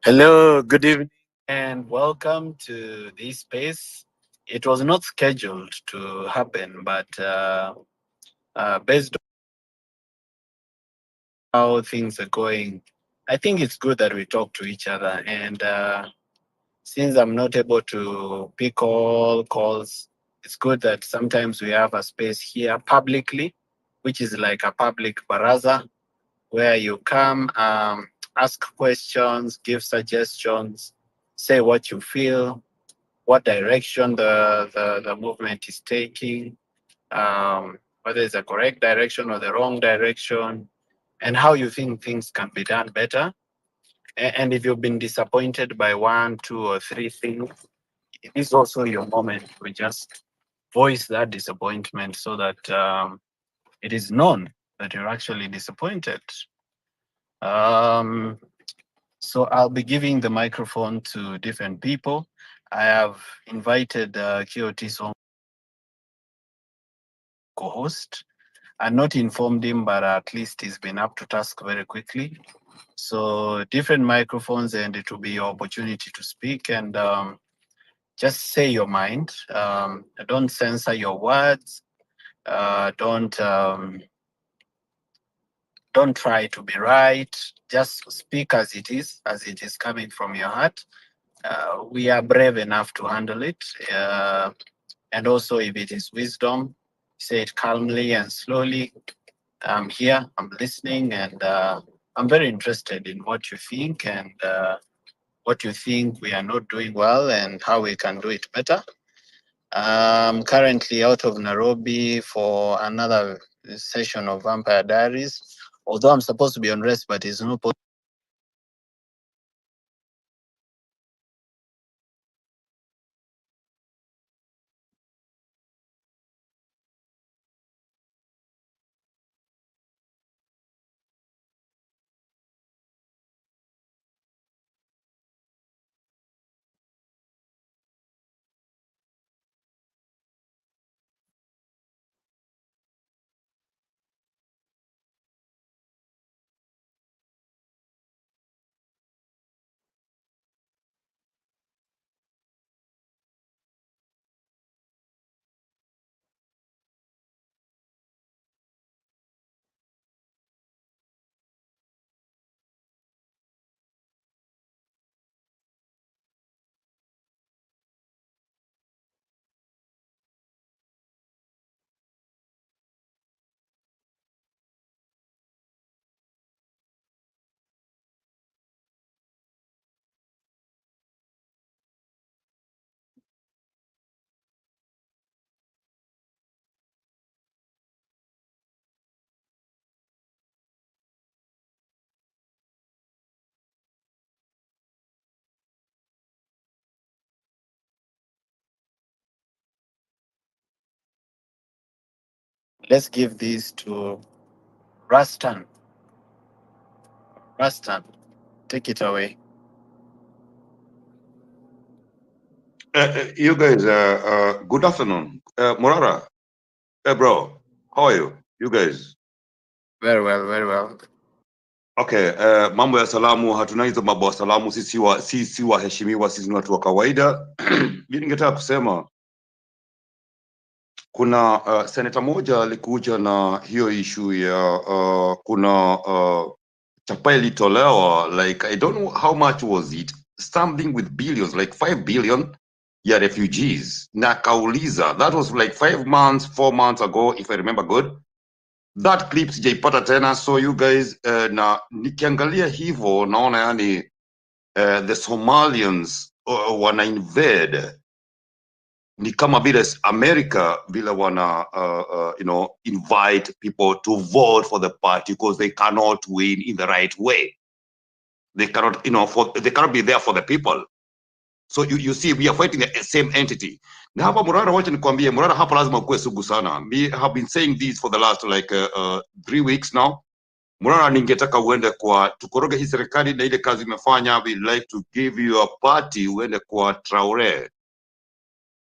Hello, good evening, and welcome to this space. It was not scheduled to happen, but based on how things are going, I think it's good that we talk to each other. And since I'm not able to pick all calls, it's good that sometimes we have a space here publicly, which is like a public baraza where you come, ask questions, give suggestions, say what you feel, what direction the movement is taking, whether it's the correct direction or the wrong direction, and how you think things can be done better. And if you've been disappointed by one, two, or three things, it is also your moment to just voice that disappointment so that it is known that you're actually disappointed. Um, so I'll be giving the microphone to different people. I have invited KOT co-host. I not informed him, but at least he's been up to task very quickly. So different microphones, and it will be your opportunity to speak and just say your mind. Don't censor your words. Don't try to be right. Just speak as it is coming from your heart. We are brave enough to handle it. And also, if it is wisdom, say it calmly and slowly. I'm here, I'm listening, and I'm very interested in what you think and what you think we are not doing well and how we can do it better. I'm currently out of Nairobi for another session of Vampire Diaries. Although I'm supposed to be on rest, but it's not. Let's give this to Rastan. Rastan, take it away. You guys, good afternoon. Morara, bro, how are you? You guys? Very well, very well. Okay, mambo ya salamu, hatuna hizo mambo ya salamu, sisi waheshimiwa, sisi ni watu wa kawaida. Mimi ningetaka kusema kuna seneta moja alikuja na hiyo ishu ya kuna chapa ilitolewa, like I don't know how much was it, something with billions, like 5 billion ya refugees, na kauliza, that was like 5 months 4 months ago if I remember good. That clip sijaipata tena, so you guys na nikiangalia hivyo naona yani the Somalians wana invade ni kama vile America vile wana invite people to vote for the party because they cannot win in the right way. They cannot, they cannot be there for the people. So you see we are fighting the same entity. Na hapa Morara, wacha nikwambie, Morara hapa lazima ukuwe sugu sana. Me have been saying this for the last like 3 weeks now. Morara, ningetaka uende kwa tukoroge hii serikali na ile kazi imefanya. We like to give you a party, uende kwa Traore.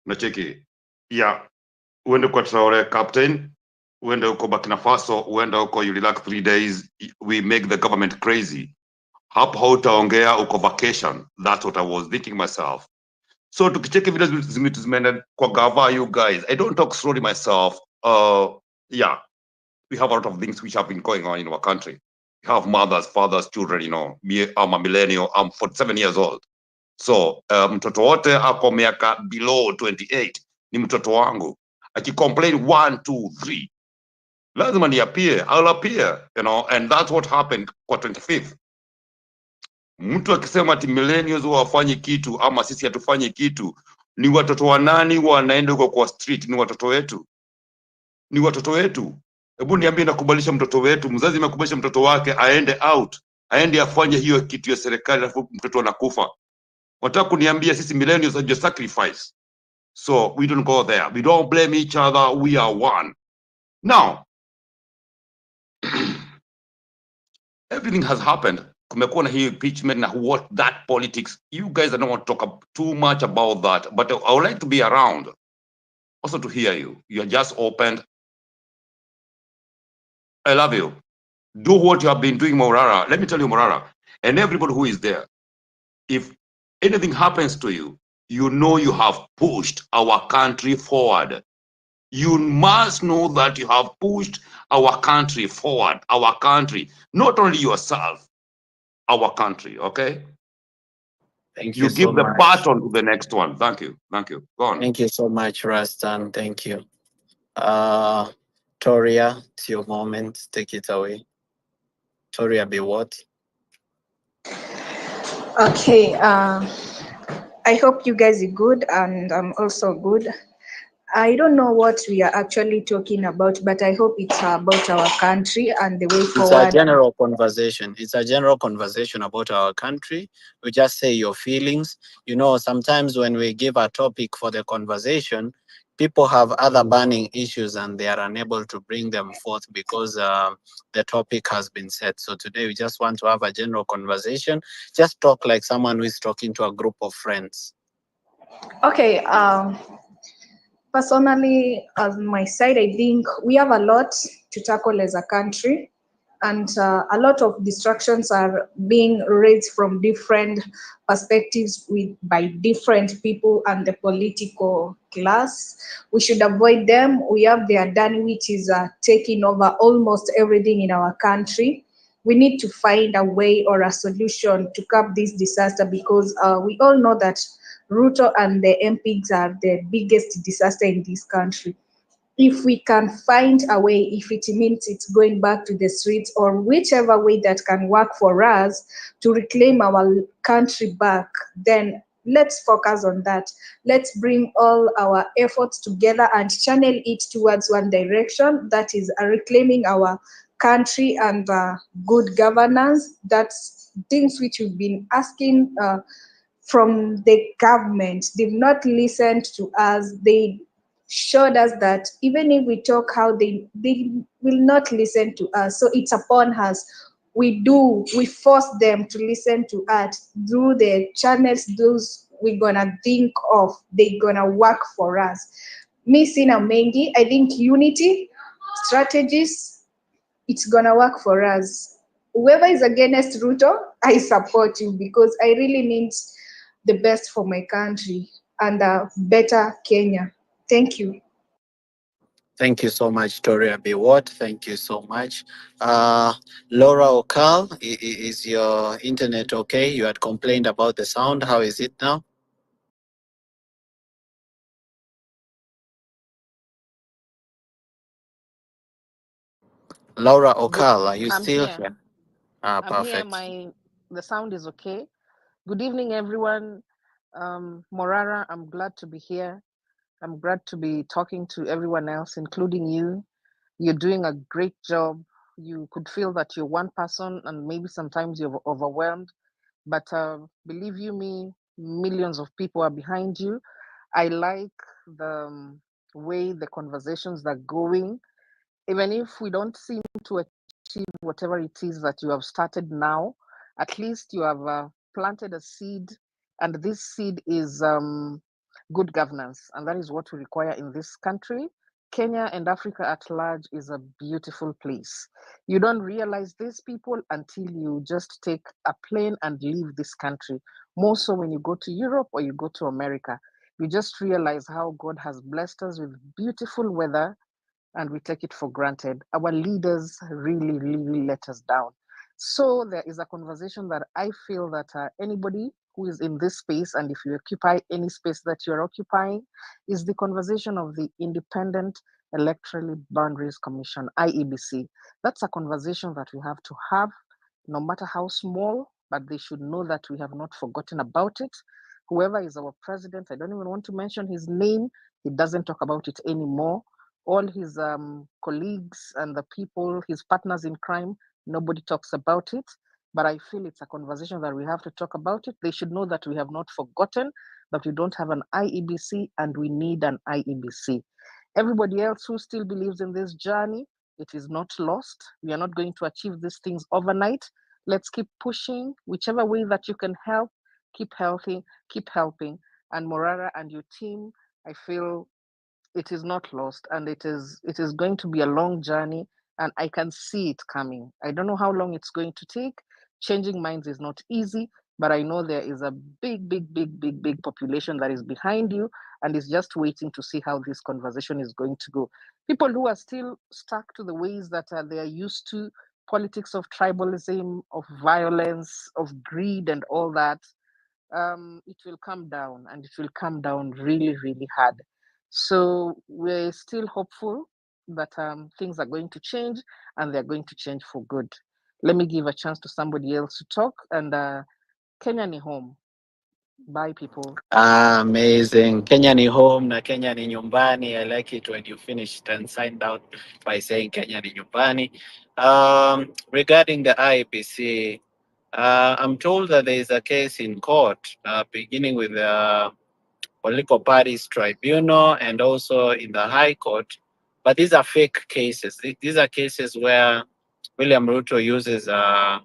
Nacheki. Yeah, uende kwa Traore captain, uende uko Burkina Faso, uende uko you relax 3 days, we make the government crazy. hapo hautaongea, uko vacation. That's what I was thinking myself. So tukicheki vile zimeenda kwa gava, you guys, I don't talk slowly myself. Yeah, we have a lot of things which have been going on in our country. We have mothers, fathers, children. Me, I'm a millennial. I'm 47 years old. So mtoto wote ako miaka below 28 ni mtoto wangu. Akicomplain 1 2 3, lazima ni appear. I'll appear, and that's what happened kwa 25th. Mtu akisema ati millennials wafanye kitu ama sisi hatufanye kitu, ni watoto wa nani wanaenda huko kwa street? Ni watoto wetu, ni watoto wetu. Hebu niambie, nakubalisha mtoto wetu, mzazi amekubalisha mtoto wake aende out, aende afanye hiyo kitu ya serikali, alafu mtoto anakufa? Wataka kuniambia sisi millennials are just sacrifice? So we don't go there. We don't blame each other. We are one. Now, everything has happened. Kumekuwa na hii impeachment na what that politics. You guys don't want to talk too much about that, but I would like to be around also to hear you. You are just opened. I love you. Do what you have been doing, Morara. Let me tell you, Morara, and everybody who is there, if anything happens to you, you know you have pushed our country forward. You must know that you have pushed our country forward. Our country, not only yourself, our country. Okay? Thank You you so give the much. baton to the next one. Thank you. Thank you. Go on. Thank you so much, Rastan. Thank you. Uh, Toria, it's your moment. Take it away. Toria, be what? Okay, I hope you guys are good and I'm also good. I don't know what we are actually talking about, but I hope it's about our country and the way It's a forward. general conversation. It's a general conversation about our country. We just say your feelings. Sometimes when we give a topic for the conversation, people have other burning issues and they are unable to bring them forth because the topic has been set. So today we just want to have a general conversation. Just talk like someone who is talking to a group of friends. Okay, personally, on my side, I think we have a lot to tackle as a country, and a lot of distractions are being raised from different perspectives by different people and the political class. We should avoid them. We have the Adani, which is taking over almost everything in our country. We need to find a way or a solution to curb this disaster because we all know that Ruto and the MPs are the biggest disaster in this country. If we can find a way, if it means it's going back to the streets or whichever way that can work for us to reclaim our country back, then let's focus on that. Let's bring all our efforts together and channel it towards one direction, that is reclaiming our country and good governance. That's things which we've been asking from the government. They've not listened to us. They showed us that even if we talk how they will not listen to us. So it's upon us. We force them to listen to us through the channels those we're gonna think of. They're gonna work for us. Me sina mengi. I think unity, strategies, it's gonna work for us. Whoever is against Ruto, I support you because I really need the best for my country and a better Kenya. Thank you. Thank you so much, Toria B. Watt. Thank you so much. Laura Okal, is your internet okay? You had complained about the sound. How is it now? Laura Good. Okal, are you I'm still here. here? Ah, I'm here. perfect. The sound is okay. Good evening, everyone. Morara, I'm glad to be here. I'm glad to be talking to everyone else, including you. You're doing a great job. You could feel that you're one person, and maybe sometimes you're overwhelmed. But believe you me, millions of people are behind you. I like the way the conversations are going, even if we don't seem to achieve whatever it is that you have started now, at least you have planted a seed, and this seed is good governance, and that is what we require in this country. Kenya and Africa at large is a beautiful place. You don't realize these people until you just take a plane and leave this country. More so when you go to Europe or you go to America. You just realize how God has blessed us with beautiful weather and we take it for granted. Our leaders really, really let us down. So there is a conversation that I feel that anybody who is in this space, and if you occupy any space that you're occupying, is the conversation of the Independent Electoral Boundaries Commission, IEBC. That's a conversation that we have to have, no matter how small, but they should know that we have not forgotten about it. Whoever is our president, I don't even want to mention his name, he doesn't talk about it anymore. All his colleagues and the people, his partners in crime, nobody talks about it. But I feel it's a conversation that we have to talk about it. They should know that we have not forgotten, that we don't have an IEBC and we need an IEBC. Everybody else who still believes in this journey, it is not lost. We are not going to achieve these things overnight. Let's keep pushing, whichever way that you can help, keep healthy, keep helping. And Morara and your team, I feel it is not lost, and it is going to be a long journey, and I can see it coming. I don't know how long it's going to take. Changing minds is not easy, but I know there is a big population that is behind you and is just waiting to see how this conversation is going to go. People who are still stuck to the ways that they are used to, politics of tribalism, of violence, of greed and all that, it will come down, and it will come down really, really hard. So we're still hopeful that things are going to change, and they're going to change for good. Let me give a chance to somebody else to talk. And Kenya ni home. Bye, people. Amazing. Kenya ni home na Kenya ni nyumbani. I like it when you finished and signed out by saying Kenya ni nyumbani. Regarding the IPC, I'm told that there is a case in court beginning with the political parties tribunal and also in the high court. But these are fake cases. These are cases where William Ruto uses a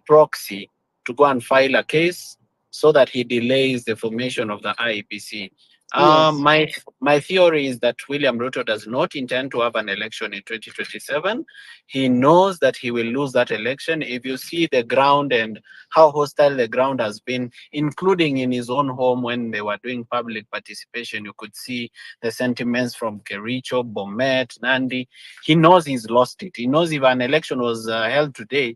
proxy to go and file a case so that he delays the formation of the IEBC. Yes. My theory is that William Ruto does not intend to have an election in 2027. He knows that he will lose that election. If you see the ground and how hostile the ground has been, including in his own home when they were doing public participation, you could see the sentiments from Kericho, Bomet, Nandi. He knows he's lost it. He knows if an election was held today,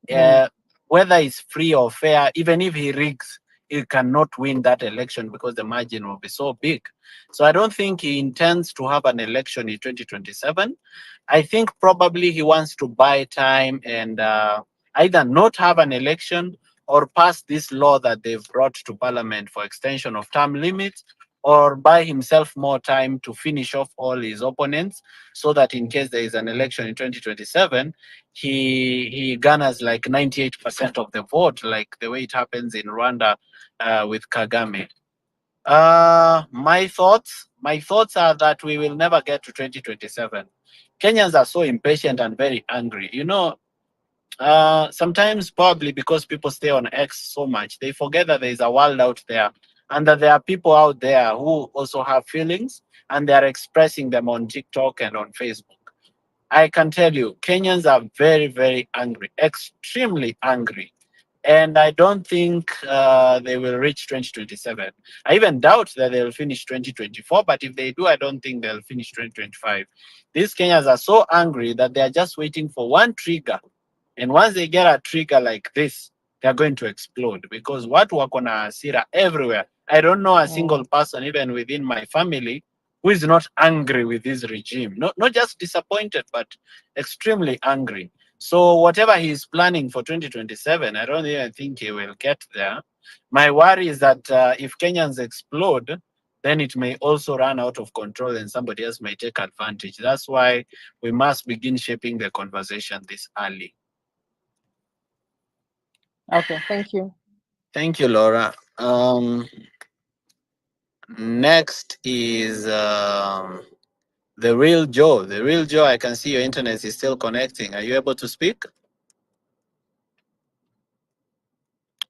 Mm. uh, whether it's free or fair, even if he rigs, he cannot win that election because the margin will be so big. So I don't think he intends to have an election in 2027. I think probably he wants to buy time and either not have an election or pass this law that they've brought to parliament for extension of term limits, or buy himself more time to finish off all his opponents so that in case there is an election in 2027, he garners like 98% of the vote, like the way it happens in Rwanda with Kagame. My thoughts are that we will never get to 2027. Kenyans are so impatient and very angry. Sometimes probably because people stay on X so much, they forget that there is a world out there and that there are people out there who also have feelings and they are expressing them on TikTok and on Facebook. I can tell you, Kenyans are very, very angry, extremely angry. And I don't think they will reach 2027. I even doubt that they'll finish 2024, but if they do, I don't think they'll finish 2025. These Kenyans are so angry that they are just waiting for one trigger, and once they get a trigger like this, they're going to explode because what wako na hasira everywhere. I don't know a single Mm. person, even within my family, who is not angry with this regime. Not just disappointed, but extremely angry. So whatever he's planning for 2027, I don't even think he will get there. My worry is that if Kenyans explode, then it may also run out of control and somebody else may take advantage. That's why we must begin shaping the conversation this early. Okay. Thank you. Thank you, Laura. Next is the real Joe. The real Joe, I can see your internet is still connecting. Are you able to speak?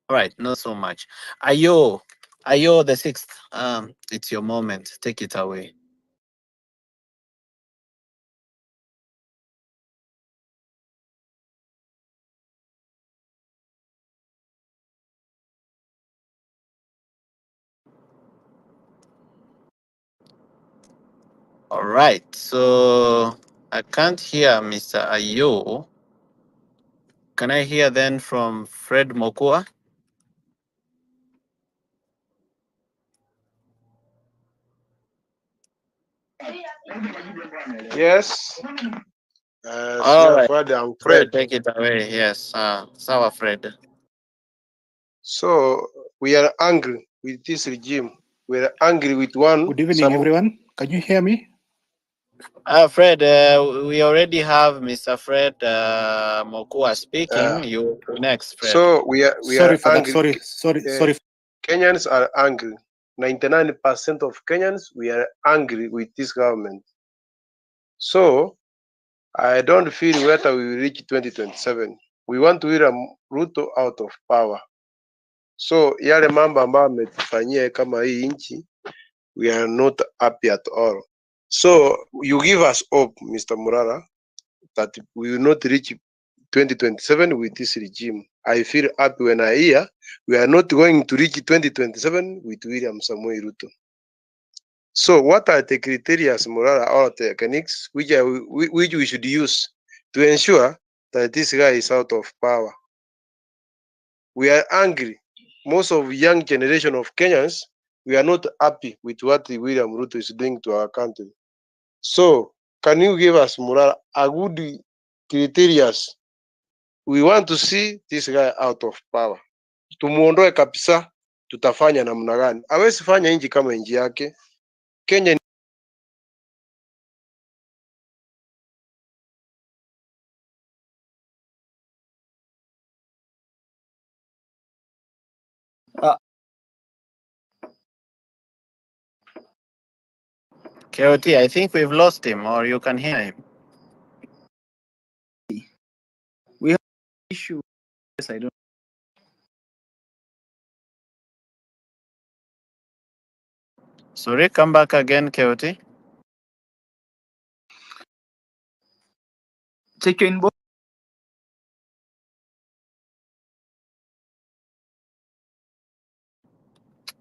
All right, not so much. Ayo the sixth. It's your moment. Take it away. All right. So I can't hear Mr. Ayo. Can I hear then from Fred Mokua? Yes. All Senior right. Fred, I'm Fred, Fred. take it away. Yes. Sawa Fred. So we are angry with this regime. We are angry with one. Good evening, everyone. Can you hear me? Fred, we already have Mr. Fred Mokua speaking. Uh, You next, Fred. so we are Sorry for that. angry. Sorry. Kenyans are angry. 99% of Kenyans, we are angry with this government. So I don't feel whether we will reach 2027. We want to William Ruto out of power. So yale mambo ambayo ametufanyia kama hii nchi, we are not happy at all. So you give us hope, Mr. Morara, that we will not reach 2027 with this regime. I feel happy when I hear we are not going to reach 2027 with William Samoei Ruto. So what are the criteria, Morara, or techniques which we should use to ensure that this guy is out of power? We are angry. Most of young generation of Kenyans, we are not happy with what William Ruto is doing to our country. So can you give us, Morara, a good criteria? We want to see this guy out of power. Tumuondoe kabisa, tutafanya namna gani? Hawezi fanya nchi kama nchi yake. Kenya KOT, I think we've lost him, or you can hear him. We have an issue. Yes, I don't. Sorry, come back again, KOT. Check your inbox.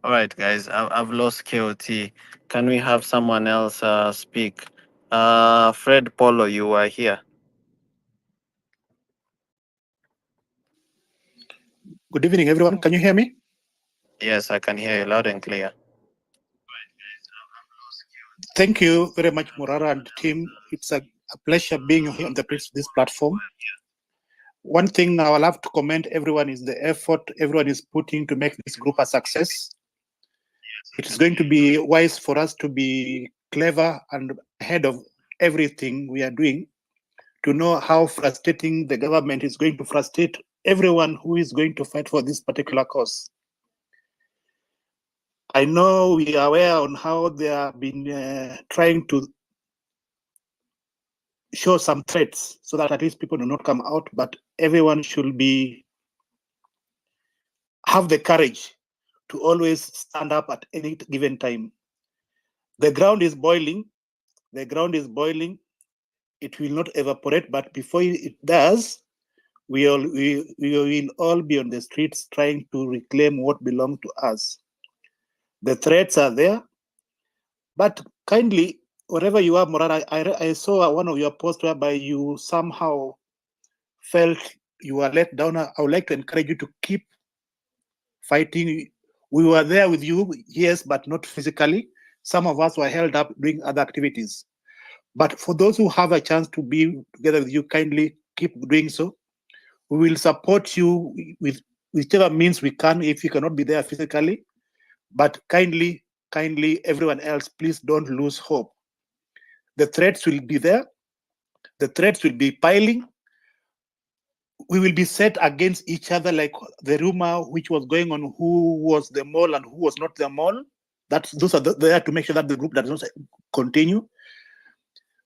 All right, guys, I've lost KOT. Can we have someone else speak? Fred Polo, you are here. Good evening, everyone. Can you hear me? Yes, I can hear you loud and clear. Thank you very much, Morara and team. It's a pleasure being here on this platform. One thing I will have to commend everyone is the effort everyone is putting to make this group a success. It is going to be wise for us to be clever and ahead of everything we are doing to know how frustrating the government is going to frustrate everyone who is going to fight for this particular cause. I know we are aware on how they have been trying to show some threats so that at least people do not come out, but everyone should have the courage to always stand up at any given time. The ground is boiling. The ground is boiling. It will not evaporate, but before it does, we will all be on the streets trying to reclaim what belongs to us. The threats are there, but kindly, wherever you are, Morara, I saw one of your posts whereby you somehow felt you were let down. I would like to encourage you to keep fighting. We were there with you, yes, but not physically. Some of us were held up doing other activities. But for those who have a chance to be together with you, kindly keep doing so. We will support you with whichever means we can if you cannot be there physically. But kindly, everyone else, please don't lose hope. The threats will be there. The threats will be piling. We will be set against each other, like the rumor which was going on who was the mole and who was not the mole. Those are there to make sure that the group does not continue.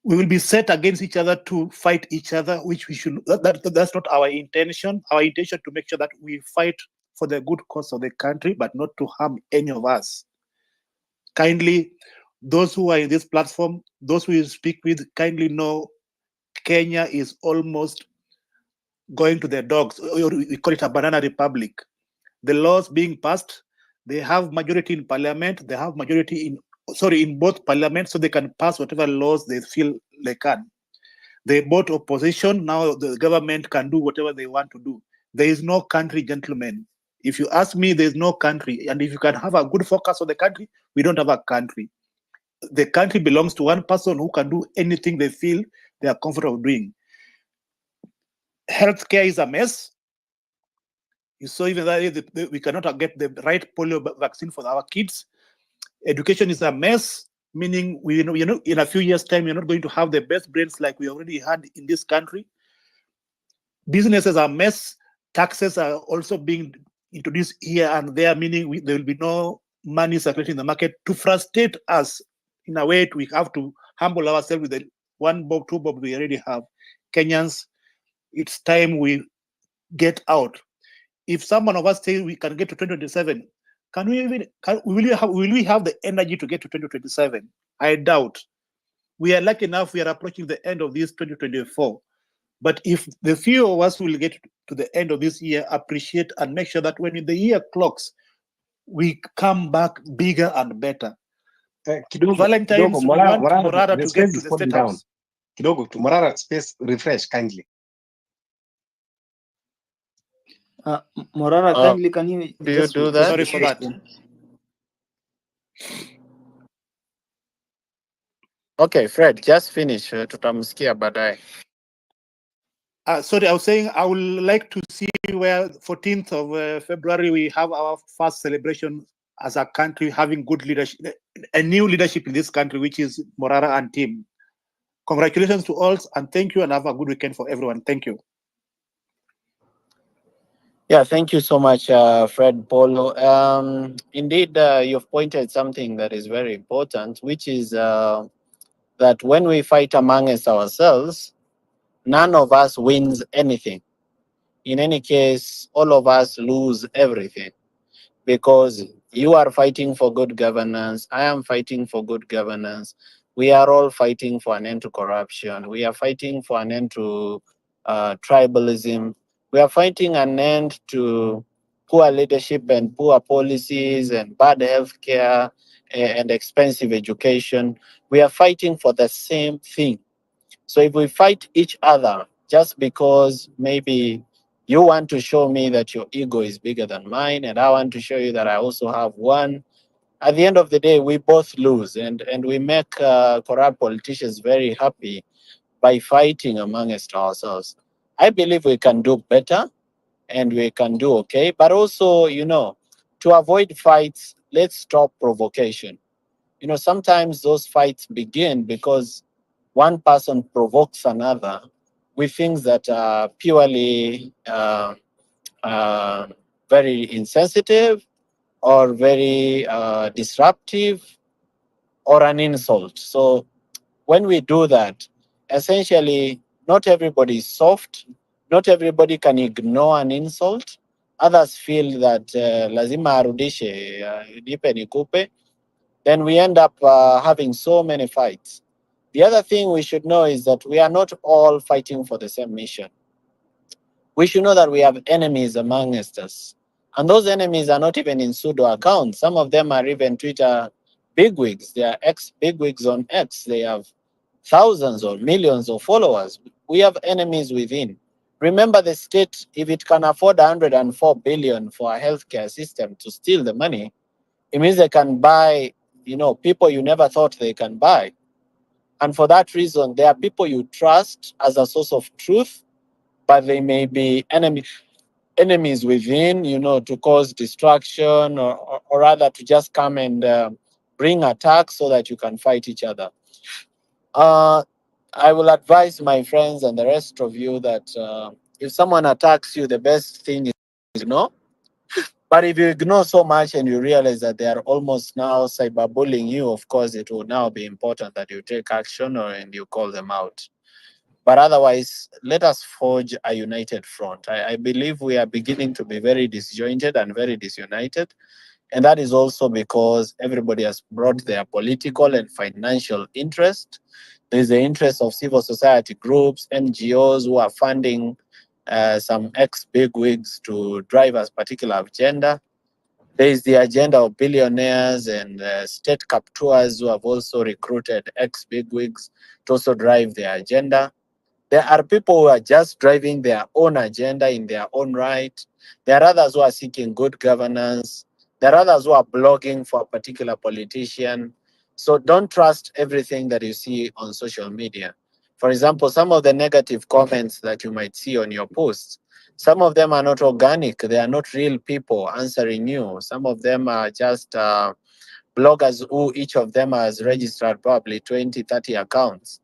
We will be set against each other to fight each other, which we should. That's not our intention. Our intention to make sure that we fight for the good cause of the country, but not to harm any of us. Kindly, those who are in this platform, those we speak with, kindly know Kenya is almost going to the dogs. We call it a banana republic. The laws being passed, they have majority in parliament, they have majority in in both parliaments, so they can pass whatever laws they feel they can. They bought opposition. Now the government can do whatever they want to do. There is no country, gentlemen. If you ask me, there is no country. And if you can have a good focus on the country, we don't have a country. The country belongs to one person who can do anything they feel they are comfortable doing. Healthcare is a mess. You saw even that we cannot get the right polio vaccine for our kids. Education is a mess, meaning in a few years' time, we're not going to have the best brains like we already had in this country. Businesses are a mess. Taxes are also being introduced here and there, meaning there will be no money circulating in the market. To frustrate us, in a way, we have to humble ourselves with the 1 bob, 2 bob we already have. Kenyans, it's time we get out. If someone of us say we can get to 2027, will we have the energy to get to 2027? I doubt. We are lucky enough, we are approaching the end of this 2024. But if the few of us will get to the end of this year, appreciate and make sure that when the year clocks, we come back bigger and better. Valentine's, we want Morara to get to the State House. Kidogo to Morara, space refresh kindly. Morara, kindly, can you do you do that? Sorry for that. Okay, Fred, just finish. Tutamsikia baadaye. Sorry, I was saying I would like to see where 14th of February we have our first celebration as a country, having good leadership, a new leadership in this country, which is Morara and team. Congratulations to all, and thank you, and have a good weekend for everyone. Thank you. Yeah, thank you so much, Fred Polo. Indeed, you've pointed something that is very important, which is that when we fight amongst ourselves, none of us wins anything. In any case, all of us lose everything, because you are fighting for good governance. I am fighting for good governance. We are all fighting for an end to corruption. We are fighting for an end to tribalism. We are fighting an end to poor leadership and poor policies and bad healthcare and expensive education. We are fighting for the same thing. So if we fight each other just because maybe you want to show me that your ego is bigger than mine, and I want to show you that I also have one, at the end of the day, we both lose, and we make corrupt politicians very happy by fighting amongst ourselves. I believe we can do better, and we can do okay, but also, to avoid fights, let's stop provocation. Sometimes those fights begin because one person provokes another with things that are purely very insensitive or very disruptive or an insult. So when we do that, essentially, not everybody is soft. Not everybody can ignore an insult. Others feel that lazima arudishe, nipe nikupe. Then we end up having so many fights. The other thing we should know is that we are not all fighting for the same mission. We should know that we have enemies amongst us. And those enemies are not even in pseudo accounts. Some of them are even Twitter bigwigs. They are ex bigwigs on X. They have thousands or millions of followers. We have enemies within. Remember, the state, if it can afford 104 billion for a healthcare system to steal the money, it means they can buy, people you never thought they can buy. And for that reason, there are people you trust as a source of truth, but they may be enemies within, to cause destruction, or rather to just come and bring attacks so that you can fight each other. I will advise my friends and the rest of you that if someone attacks you, the best thing is ignore. But if you ignore so much and you realize that they are almost now cyberbullying you, of course, it will now be important that you take action and you call them out. But otherwise, let us forge a united front. I believe we are beginning to be very disjointed and very disunited. And that is also because everybody has brought their political and financial interest. There's the interest of civil society groups, NGOs who are funding some ex-bigwigs to drive a particular agenda. There is the agenda of billionaires and state captors who have also recruited ex-bigwigs to also drive their agenda. There are people who are just driving their own agenda in their own right. There are others who are seeking good governance. There are others who are blogging for a particular politician. So don't trust everything that you see on social media. For example, some of the negative comments that you might see on your posts, some of them are not organic. They are not real people answering you. Some of them are just bloggers who each of them has registered probably 20, 30 accounts.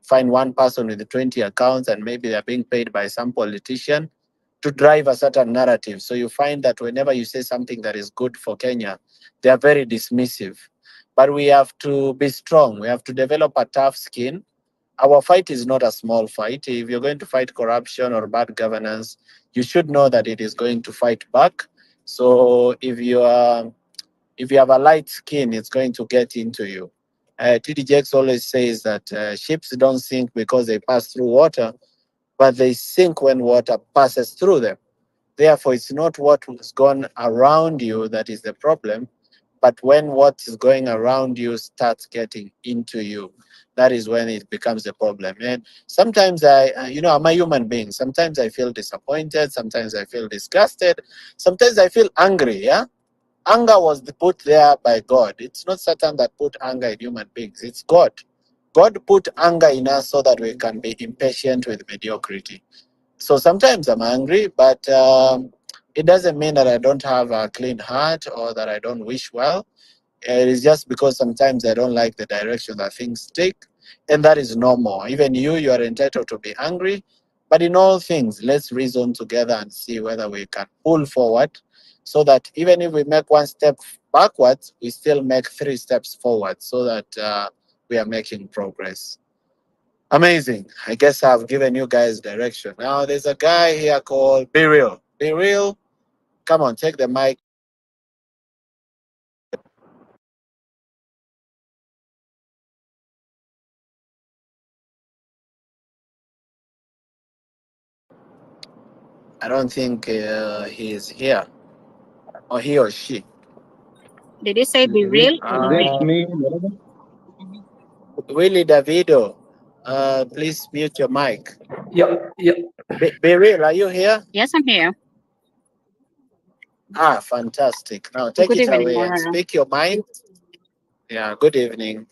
Find one person with 20 accounts and maybe they're being paid by some politician to drive a certain narrative. So you find that whenever you say something that is good for Kenya, they are very dismissive. But we have to be strong. We have to develop a tough skin. Our fight is not a small fight. If you're going to fight corruption or bad governance, you should know that it is going to fight back. So if you have a light skin, it's going to get into you. TD Jakes always says that ships don't sink because they pass through water, but they sink when water passes through them. Therefore, it's not what has gone around you that is the problem, but when what is going around you starts getting into you, that is when it becomes a problem. And sometimes I'm a human being. Sometimes I feel disappointed. Sometimes I feel disgusted. Sometimes I feel angry. Yeah. Anger was put there by God. It's not Satan that put anger in human beings. It's God. God put anger in us so that we can be impatient with mediocrity. So sometimes I'm angry, but it doesn't mean that I don't have a clean heart or that I don't wish well. It is just because sometimes I don't like the direction that things take, and that is normal. Even you are entitled to be angry, but in all things, let's reason together and see whether we can pull forward so that even if we make one step backwards, we still make 3 steps forward so that we are making progress. Amazing. I guess I've given you guys direction. Now there's a guy here called Be Real. Be Real. Come on, take the mic. I don't think he is here, or he or she. Did you say be real? That's me. Willie Davido, please mute your mic. Yeah, yeah. Be Real, are you here? Yes, I'm here. Ah, fantastic. Now take Good it evening, away and Morara. speak your mind. Yeah, good evening.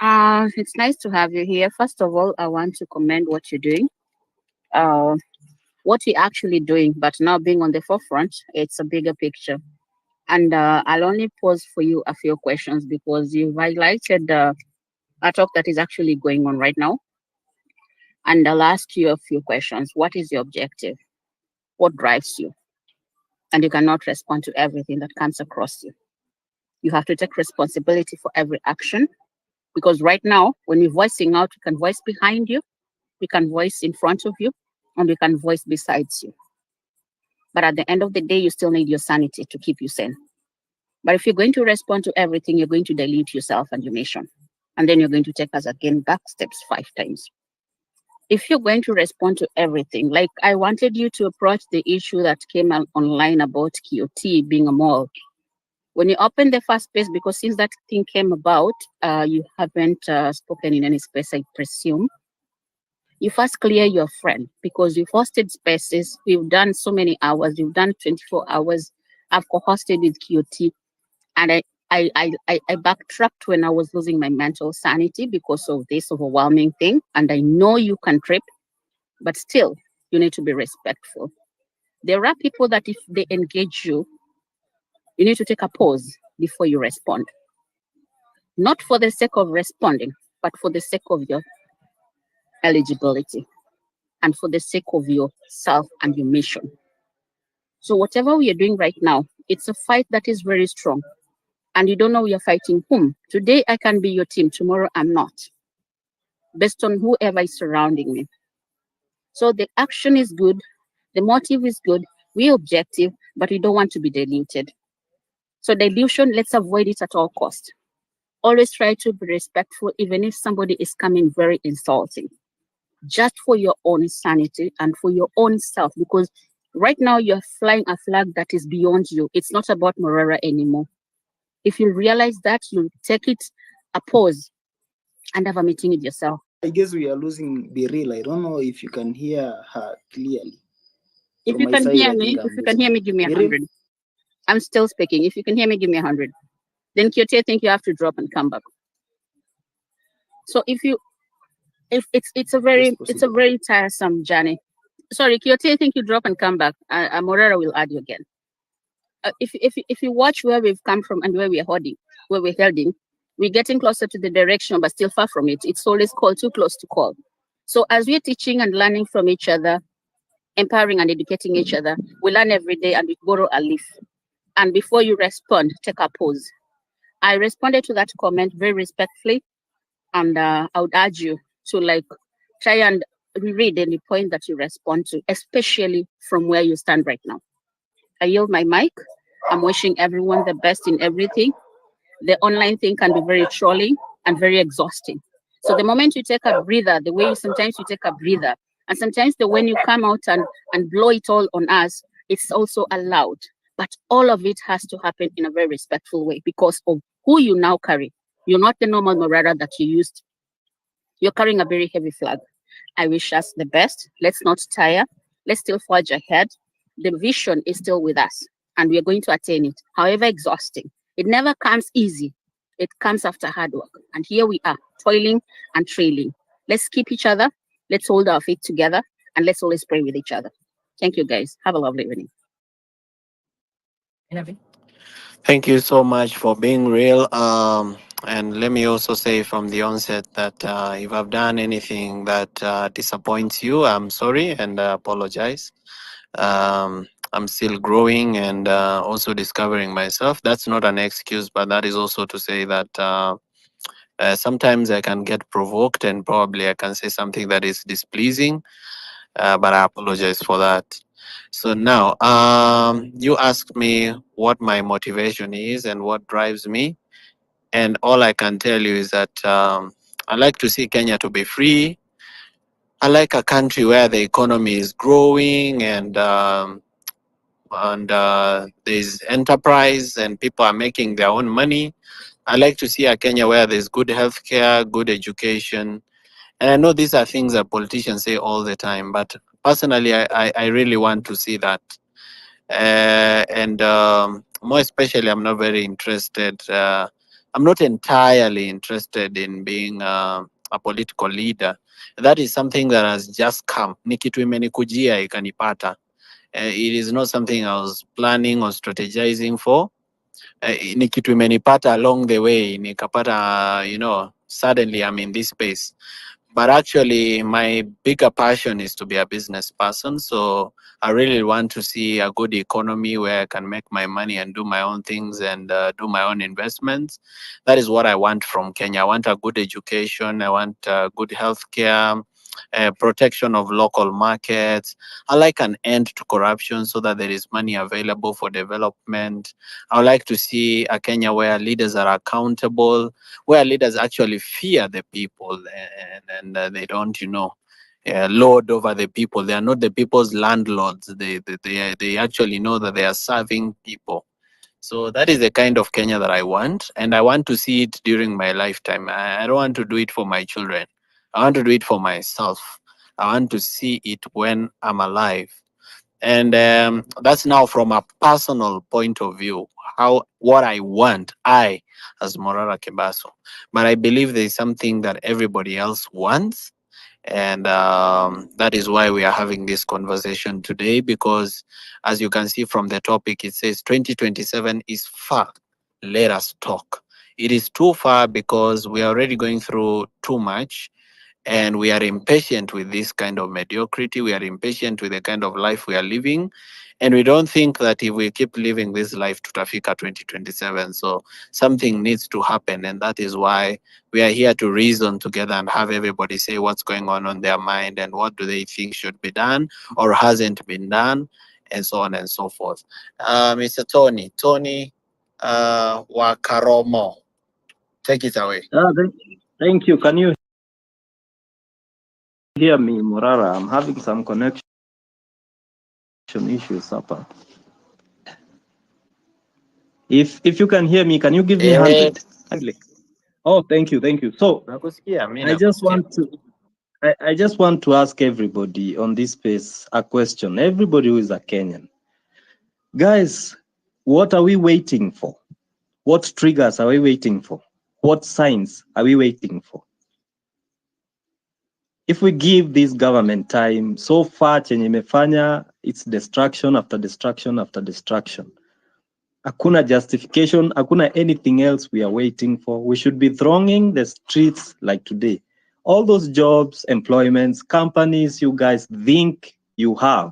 It's nice to have you here. First of all, I want to commend what you're doing. What you're actually doing, but now being on the forefront, it's a bigger picture. And I'll only pose for you a few questions because you've highlighted a talk that is actually going on right now. And I'll ask you a few questions. What is your objective? What drives you? And you cannot respond to everything that comes across you. You have to take responsibility for every action because right now, when you're voicing out, you can voice behind you, you can voice in front of you, and you can voice besides you. But at the end of the day, you still need your sanity to keep you sane. But if you're going to respond to everything, you're going to dilute yourself and your nation. And then you're going to take us again back steps 5 times. If you're going to respond to everything, like I wanted you to approach the issue that came out online about QT being a mall. When you open the first space, because since that thing came about, you haven't spoken in any space, I presume. You first clear your friend because you've hosted spaces. We've done so many hours. You've done 24 hours. I've co-hosted with QT, and I backtracked when I was losing my mental sanity because of this overwhelming thing. And I know you can trip, but still, you need to be respectful. There are people that if they engage you, you need to take a pause before you respond. Not for the sake of responding, but for the sake of your eligibility and for the sake of yourself and your mission. So whatever we are doing right now, it's a fight that is very strong. And you don't know you're fighting whom. Today I can be your team, tomorrow I'm not. Based on whoever is surrounding me. So the action is good, the motive is good, we're objective, but we don't want to be diluted. So dilution, let's avoid it at all costs. Always try to be respectful, even if somebody is coming very insulting, just for your own sanity and for your own self, because Right now, you're flying a flag that is beyond you. It's not about Morara anymore. If you realize that, you take it a pause and have a meeting with yourself. I guess we are losing the real. I don't know if you can hear her clearly. If From you my can side, hear I me, think if I'm you can losing. hear me, give me Beryl? 100. I'm still speaking. If you can hear me, give me 100. Then Kyote, I think you have to drop and come back. So if it's a very tiresome journey. Sorry, Kyote, I think you drop and come back. Morara will add you again. If you watch where we've come from and where we're heading, we're getting closer to the direction, but still far from it. It's always called too close to call. So as we're teaching and learning from each other, empowering and educating each other, we learn every day and we borrow a leaf. And before you respond, take a pause. I responded to that comment very respectfully, and I would urge you to try and reread any point that you respond to, especially from where you stand right now. I yield my mic. I'm wishing everyone the best in everything. The online thing can be very trolling and very exhausting. So the moment you take a breather, the way sometimes you take a breather, and sometimes the when you come out and blow it all on us, it's also allowed. But all of it has to happen in a very respectful way because of who you now carry. You're not the normal Morara that you used. You're carrying a very heavy flag. I wish us the best. Let's not tire. Let's still forge ahead. The vision is still with us, and we are going to attain it, however exhausting. It never comes easy. It comes after hard work. And here we are, toiling and trailing. Let's keep each other. Let's hold our feet together, and let's always pray with each other. Thank you, guys. Have a lovely evening. Thank you so much for being real. And let me also say from the onset that if I've done anything that disappoints you, I'm sorry and apologize. I'm still growing and also discovering myself. That's not an excuse, but that is also to say that sometimes I can get provoked and probably I can say something that is displeasing, but I apologize for that. So now, you asked me what my motivation is and what drives me, and all I can tell you is that I like to see Kenya to be free. I like a country where the economy is growing and there's enterprise and people are making their own money. I like to see a Kenya where there's good healthcare, good education, and I know these are things that politicians say all the time, but personally, I really want to see that. And more especially, I'm not very interested. I'm not entirely interested in being a political leader. That is something that has just come. Ni kitu imenikujia ikanipata. It is not something I was planning or strategizing for. Ni kitu imenipata along the way. Nikapata, suddenly I'm in this space. But actually, my bigger passion is to be a business person. So I really want to see a good economy where I can make my money and do my own things and do my own investments. That is what I want from Kenya. I want a good education. I want good healthcare, protection of local markets. I like an end to corruption so that there is money available for development. I would like to see a Kenya where leaders are accountable, where leaders actually fear the people and they don't, lord over the people. They are not the people's landlords. They actually know that they are serving people. So that is the kind of Kenya that I want, and I want to see it during my lifetime. I don't want to do it for my children. I want to do it for myself. I want to see it when I'm alive. And that's now from a personal point of view, what I want, I as Morara Kebaso. But I believe there is something that everybody else wants. And that is why we are having this conversation today, because as you can see from the topic, it says 2027 is far. Let us talk. It is too far because we are already going through too much. And we are impatient with this kind of mediocrity. We are impatient with the kind of life we are living. And we don't think that if we keep living this life to Tafika 2027, so something needs to happen. And that is why we are here to reason together and have everybody say what's going on their mind and what do they think should be done or hasn't been done, and so on and so forth. Mr. Tony Wakaromo, take it away. Thank you. Can you hear me, Morara? I'm having some connection connection issues hapa. If you can hear me, can you give me 100? Kindly. Oh, thank you. So I just want to ask everybody on this space a question. Everybody who is a Kenyan. Guys, what are we waiting for? What triggers are we waiting for? What signs are we waiting for? If we give this government time, so far chenye imefanya, it's destruction after destruction after destruction. Hakuna justification, hakuna anything else we are waiting for. We should be thronging the streets like today. All those jobs, employments, companies you guys think you have,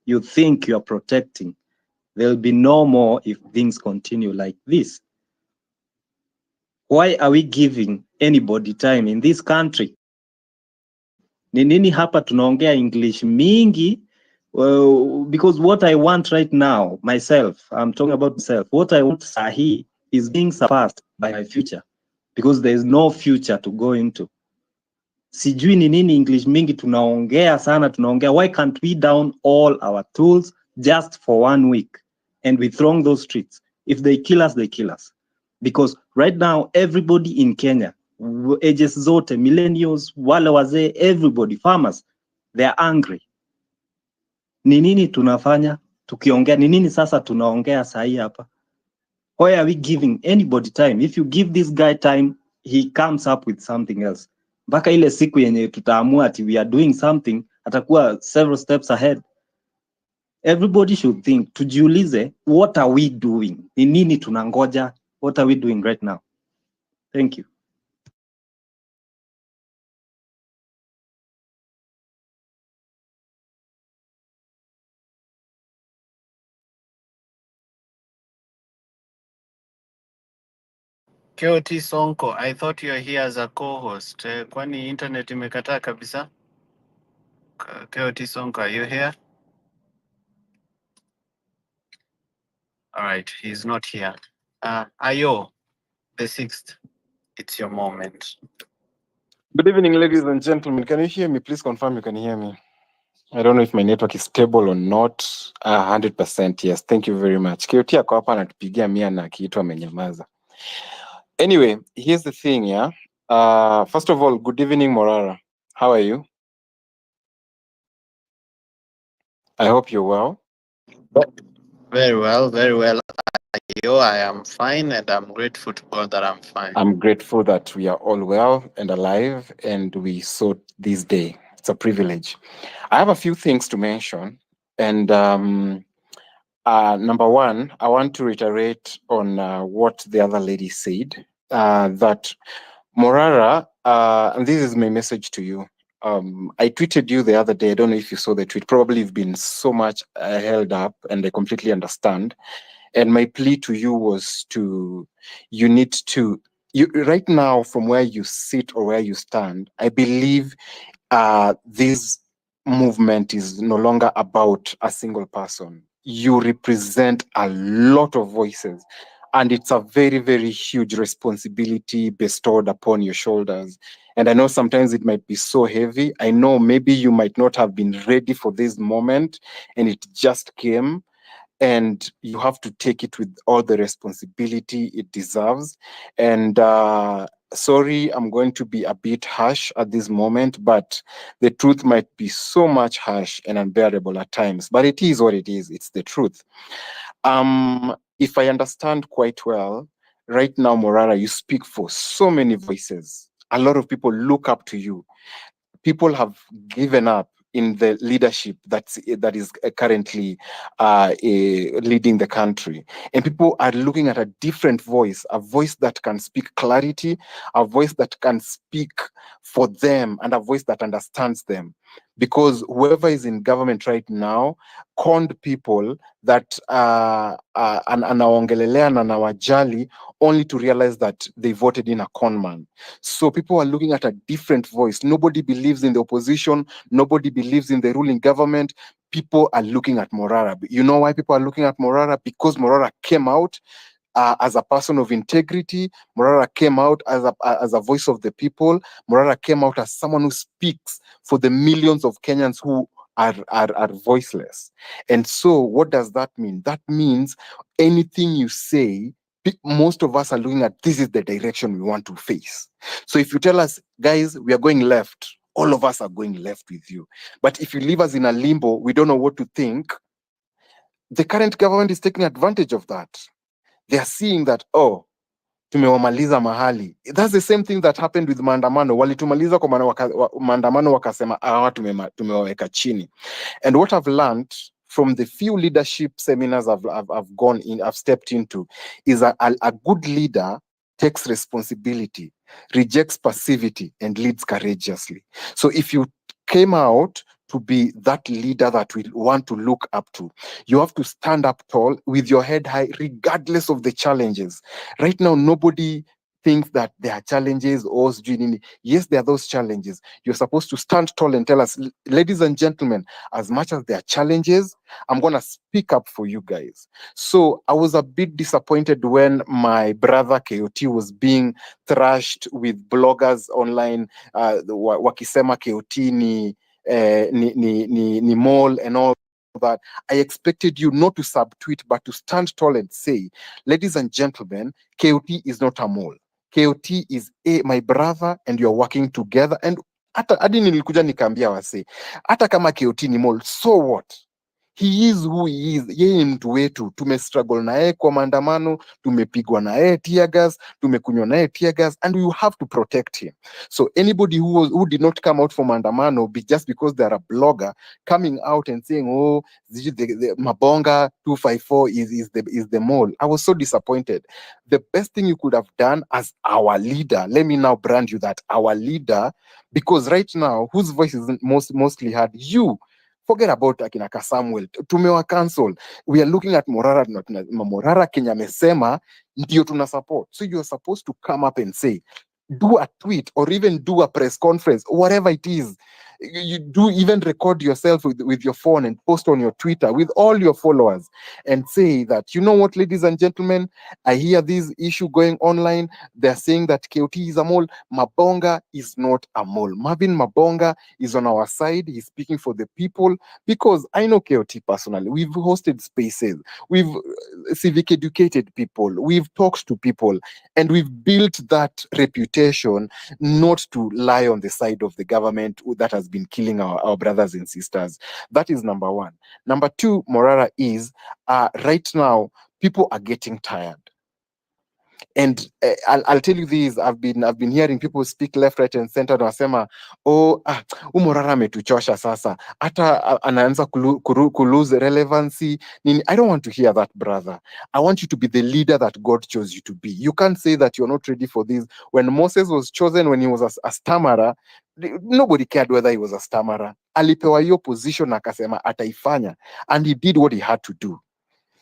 you think you are protecting, there'll be no more if things continue like this. Why are we giving anybody time in this country? Ni nini hapa tunaongea English mingi? Well, because what I want right now, myself, I'm talking about myself, what I want sahi is being surpassed by my future, because there is no future to go into. Sijui ni nini English mingi tunaongea sana, tunaongea. Why can't we down all our tools just for 1 week and we throng those streets? If they kill us, they kill us. Because right now, everybody in Kenya, ages zote, millennials, wale wazee, everybody, farmers, they are angry. Ni nini tunafanya tukiongea? Ni nini sasa tunaongea sahi hapa? Why are we giving anybody time? If you give this guy time, he comes up with something else. Mpaka ile siku yenye tutaamua ati we are doing something, atakuwa several steps ahead. Everybody should think, tujiulize, what are we doing? Ni nini tunangoja? What are we doing right now? Thank you. KOT Sonko, I thought you are here as a co-host. Kwani internet imekataa kabisa? KOT Sonko, are you here? All right, he's not here. Ayo, the 6th, it's your moment. Good evening, ladies and gentlemen. Can you hear me? Please confirm you can hear me. I don't know if my network is stable or not. 100%, yes. Thank you very much. KOT ako hapa anatupigia mia na akiitwa amenyamaza. Anyway, here's the thing, yeah. First of all, good evening, Morara. How are you? I hope you're well. Very well, very well. I am fine, and I'm grateful to God that I'm fine. I'm grateful that we are all well and alive, and we saw this day. It's a privilege. I have a few things to mention, and number one, I want to reiterate on what the other lady said, that Morara, and this is my message to you. I tweeted you the other day. I don't know if you saw the tweet. Probably you've been so much held up, and I completely understand. And my plea to you was you need to, right now, from where you sit or where you stand, I believe this movement is no longer about a single person. You represent a lot of voices, and it's a very, very huge responsibility bestowed upon your shoulders. And I know sometimes it might be so heavy. I know maybe you might not have been ready for this moment, and it just came. And you have to take it with all the responsibility it deserves. And sorry, I'm going to be a bit harsh at this moment, but the truth might be so much harsh and unbearable at times, but it is what it is. It's the truth. If I understand quite well, right now, Morara, you speak for so many voices. A lot of people look up to you. People have given up in the leadership that is currently leading the country, and people are looking at a different voice, a voice that can speak clarity, a voice that can speak for them, and a voice that understands them. Because whoever is in government right now conned people that anaongelelea na nawajali, only to realize that they voted in a con man. So people are looking at a different voice. Nobody believes in the opposition. Nobody believes in the ruling government. People are looking at Morara. You know why people are looking at Morara? Because Morara came out as a person of integrity. Morara came out as a voice of the people. Morara came out as someone who speaks for the millions of Kenyans who are voiceless. And so what does that mean? That means anything you say, most of us are looking at this is the direction we want to face. So if you tell us, guys, we are going left, all of us are going left with you. But if you leave us in a limbo, we don't know what to think. The current government is taking advantage of that. They are seeing that, oh, tumewamaliza mahali. That's the same thing that happened with maandamano. Walitumaliza kwa maandamano wakasema tumewaweka chini. And what I've learned from the few leadership seminars I've gone in, I've stepped into, is a good leader takes responsibility, rejects passivity, and leads courageously. So if you came out to be that leader that we want to look up to, you have to stand up tall with your head high, regardless of the challenges. Right now, nobody thinks that there are challenges or yes, there are those challenges. You're supposed to stand tall and tell us, ladies and gentlemen, as much as there are challenges, I'm going to speak up for you guys. So I was a bit disappointed when my brother KOT was being thrashed with bloggers online, wakisema KOT ni mall and all that. I expected you not to subtweet, but to stand tall and say, ladies and gentlemen, KOT is not a mall. KOT is my brother, and you're working together. And hadi nilikuja nikaambia wase, hata kama KOT ni mall, so what? He is who he is. Yeye ni mtu wetu. Tumestruggle na yeye kwa maandamano, tumepigwa na yeye tear gas, tumekunywa na yeye tear gas, and we have to protect him. So anybody who did not come out for maandamano just because they're a blogger coming out and saying, oh, the Mabonga 254 is the mall. I was so disappointed. The best thing you could have done as our leader, let me now brand you that, our leader, because right now, whose voice isn't mostly heard? You. Forget about Akinaka Samuel. Tumewa cancel. We are looking at Morara. Morara Kenya amesema ndio tuna support. So you're supposed to come up and say, do a tweet or even do a press conference, whatever it is. You do even record yourself with your phone and post on your Twitter with all your followers and say that, you know what, ladies and gentlemen, I hear this issue going online. They're saying that KOT is a mall. Mabonga is not a mall. Marvin Mabonga is on our side. He's speaking for the people, because I know KOT personally. We've hosted spaces. We've civic educated people. We've talked to people, and we've built that reputation not to lie on the side of the government that has been killing our brothers and sisters. That is number one. Number two, Morara, is right now people are getting tired. And I'll tell you this, I've been hearing people speak left, right, and center. Wanasema, oh, Morara ametuchosha sasa, hata anaanza lose relevancy. I don't want to hear that, brother. I want you to be the leader that God chose you to be. You can't say that you're not ready for this. When Moses was chosen, when he was a stammerer, nobody cared whether he was a stammerer. Alipewa hiyo position, akasema ataifanya, and he did what he had to do.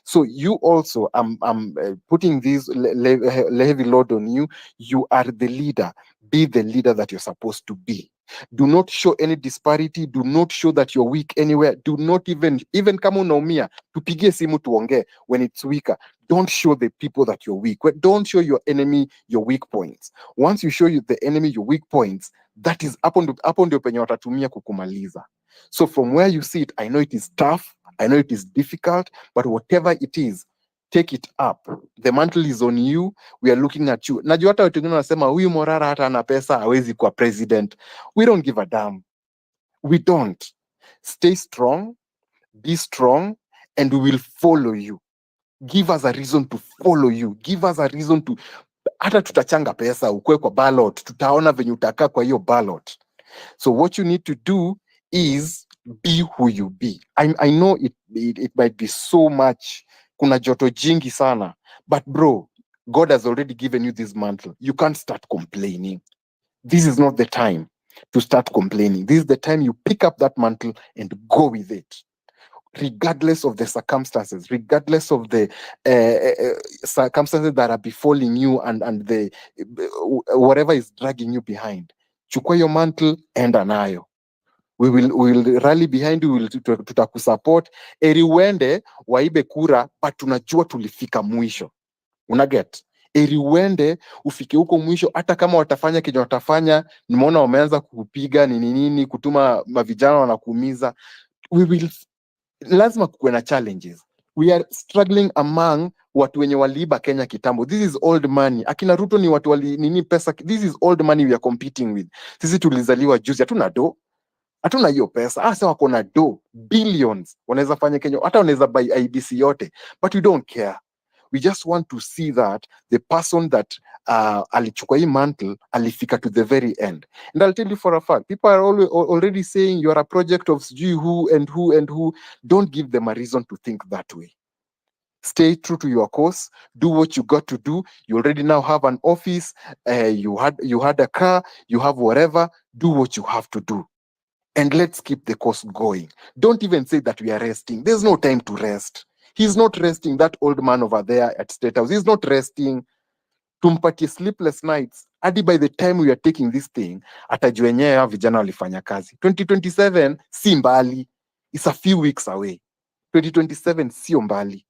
So you also, I'm putting this heavy load on you. You are the leader. Be the leader that you're supposed to be. Do not show any disparity. Do not show that you're weak anywhere. Do not even kama unaumia, tupigie simu tuongee when it's weaker. Don't show the people that you're weak. Don't show your enemy your weak points. Once you show the enemy your weak points, that is hapo ndio penye watatumia kukumaliza. So from where you sit, I know it is tough. I know it is difficult, but whatever it is, take it up. The mantle is on you. We are looking at you. Najua hata watu wengine wanasema huyu Morara hata ana pesa hawezi kuwa president. We don't give a damn. We don't. Stay strong, be strong, and we will follow you. Give us a reason to follow you. Give us a reason to, hata tutachanga pesa ukwe kwa ballot, tutaona venye utakaa kwa hiyo ballot. So what you need to do is be who you be. I know it might be so much, kuna joto jingi sana, but bro, God has already given you this mantle. You can't start complaining. This is not the time to start complaining. This is the time you pick up that mantle and go with it, regardless of the circumstances, regardless of the circumstances that are befalling you and the whatever is dragging you behind. Chukua your mantle, enda nayo. We will rally behind you, tutakusupport. Eri uende waibe kura, but tunajua tulifika mwisho. Unaget? Eri uende ufike huko mwisho, hata kama watafanya kenye watafanya, nimeona wameanza kukupiga nini kutuma mavijana wanakuumiza. we will, lazima kuwe na challenges. We are struggling among watu wenye waliiba Kenya kitambo. This is old money. Akina Ruto ni watu wali nini pesa. This is old money we are competing with. Sisi tulizaliwa juzi, hatuna hiyo pesa. Sasa wako na billions, wanaweza fanya Kenya, hata wanaweza buy IBC yote, but we don't care. We just want to see that the person that alichukua hii mantle alifika to the very end. And I'll tell you for a fact, people are already saying you are a project of who and who and who. Don't give them a reason to think that way. Stay true to your course. Do what you got to do. You already now have an office. You had a car. You have whatever. Do what you have to do. And let's keep the course going. Don't even say that we are resting. There's no time to rest. He's not resting. That old man over there at State House, he's not resting. Tumpatie sleepless nights. Hadi by the time we are taking this thing, atajua yenyewe vijana walifanya kazi. 2027 si mbali. It's a few weeks away. 2027 sio mbali.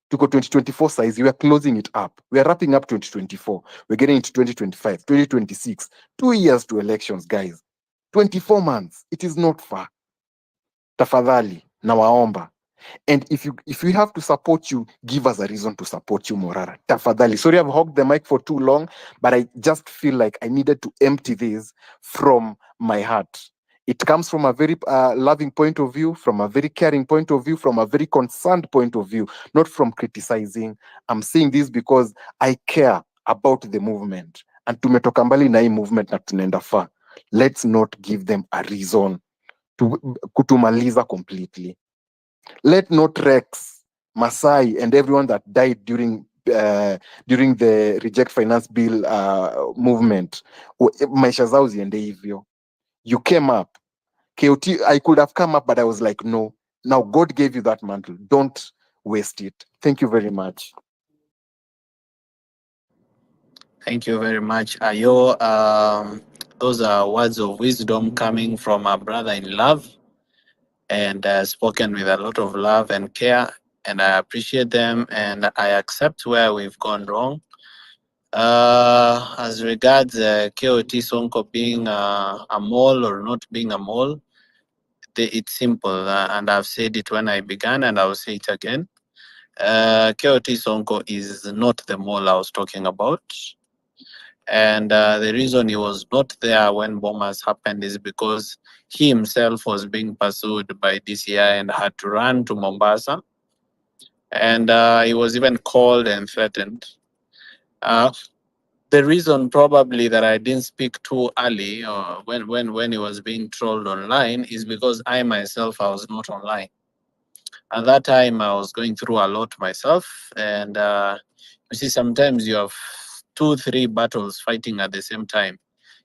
Tuko 2024 size, we are closing it up. We are wrapping up 2024. We're getting into 2025, 2026. 2 years to elections, guys. 24 months. It is not far. Tafadhali, nawaomba. And if we have to support you, give us a reason to support you, Morara. Tafadhali. Sorry, I've hogged the mic for too long, but I just feel like I needed to empty this from my heart. It comes from a very loving point of view, from a very caring point of view, from a very concerned point of view, not from criticizing. I'm saying this because I care about the movement. And tumetoka mbali na hii movement na tunaenda far. Let's not give them a reason to kutumaliza completely. Let not Rex, Masai, and everyone that died during the Reject Finance Bill movement, maisha zao ziende hivyo. You came up. KOT, I could have come up, but I was like, no. Now God gave you that mantle. Don't waste it. Thank you very much. Thank you very much, Ayo. Those are words of wisdom coming from a brother in love, and spoken with a lot of love and care. And I appreciate them, and I accept where we've gone wrong. As regards KOT Sonko being a mole or not being a mole, it's simple, and I've said it when I began, and I'll say it again. KOT Sonko is not the mole I was talking about. And the reason he was not there when bombers happened is because he himself was being pursued by DCI and had to run to Mombasa. And he was even called and threatened. The reason probably that I didn't speak too early when he was being trolled online is because I myself, I was not online. At that time, I was going through a lot myself. And you see, sometimes you have 2-3 battles fighting at the same time.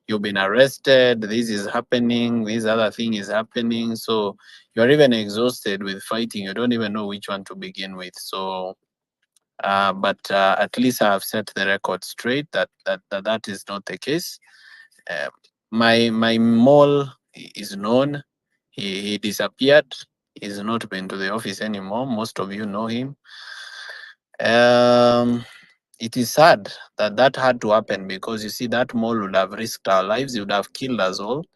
You've been arrested, this is happening, this other thing is happening. So you're even exhausted with fighting. You don't even know which one to begin with. So but at least I have set the record straight that is not the case. My mole is known. He disappeared. He's not been to the office anymore. Most of you know him. It is sad that had to happen, because you see, that mole would have risked our lives. He would have killed us all.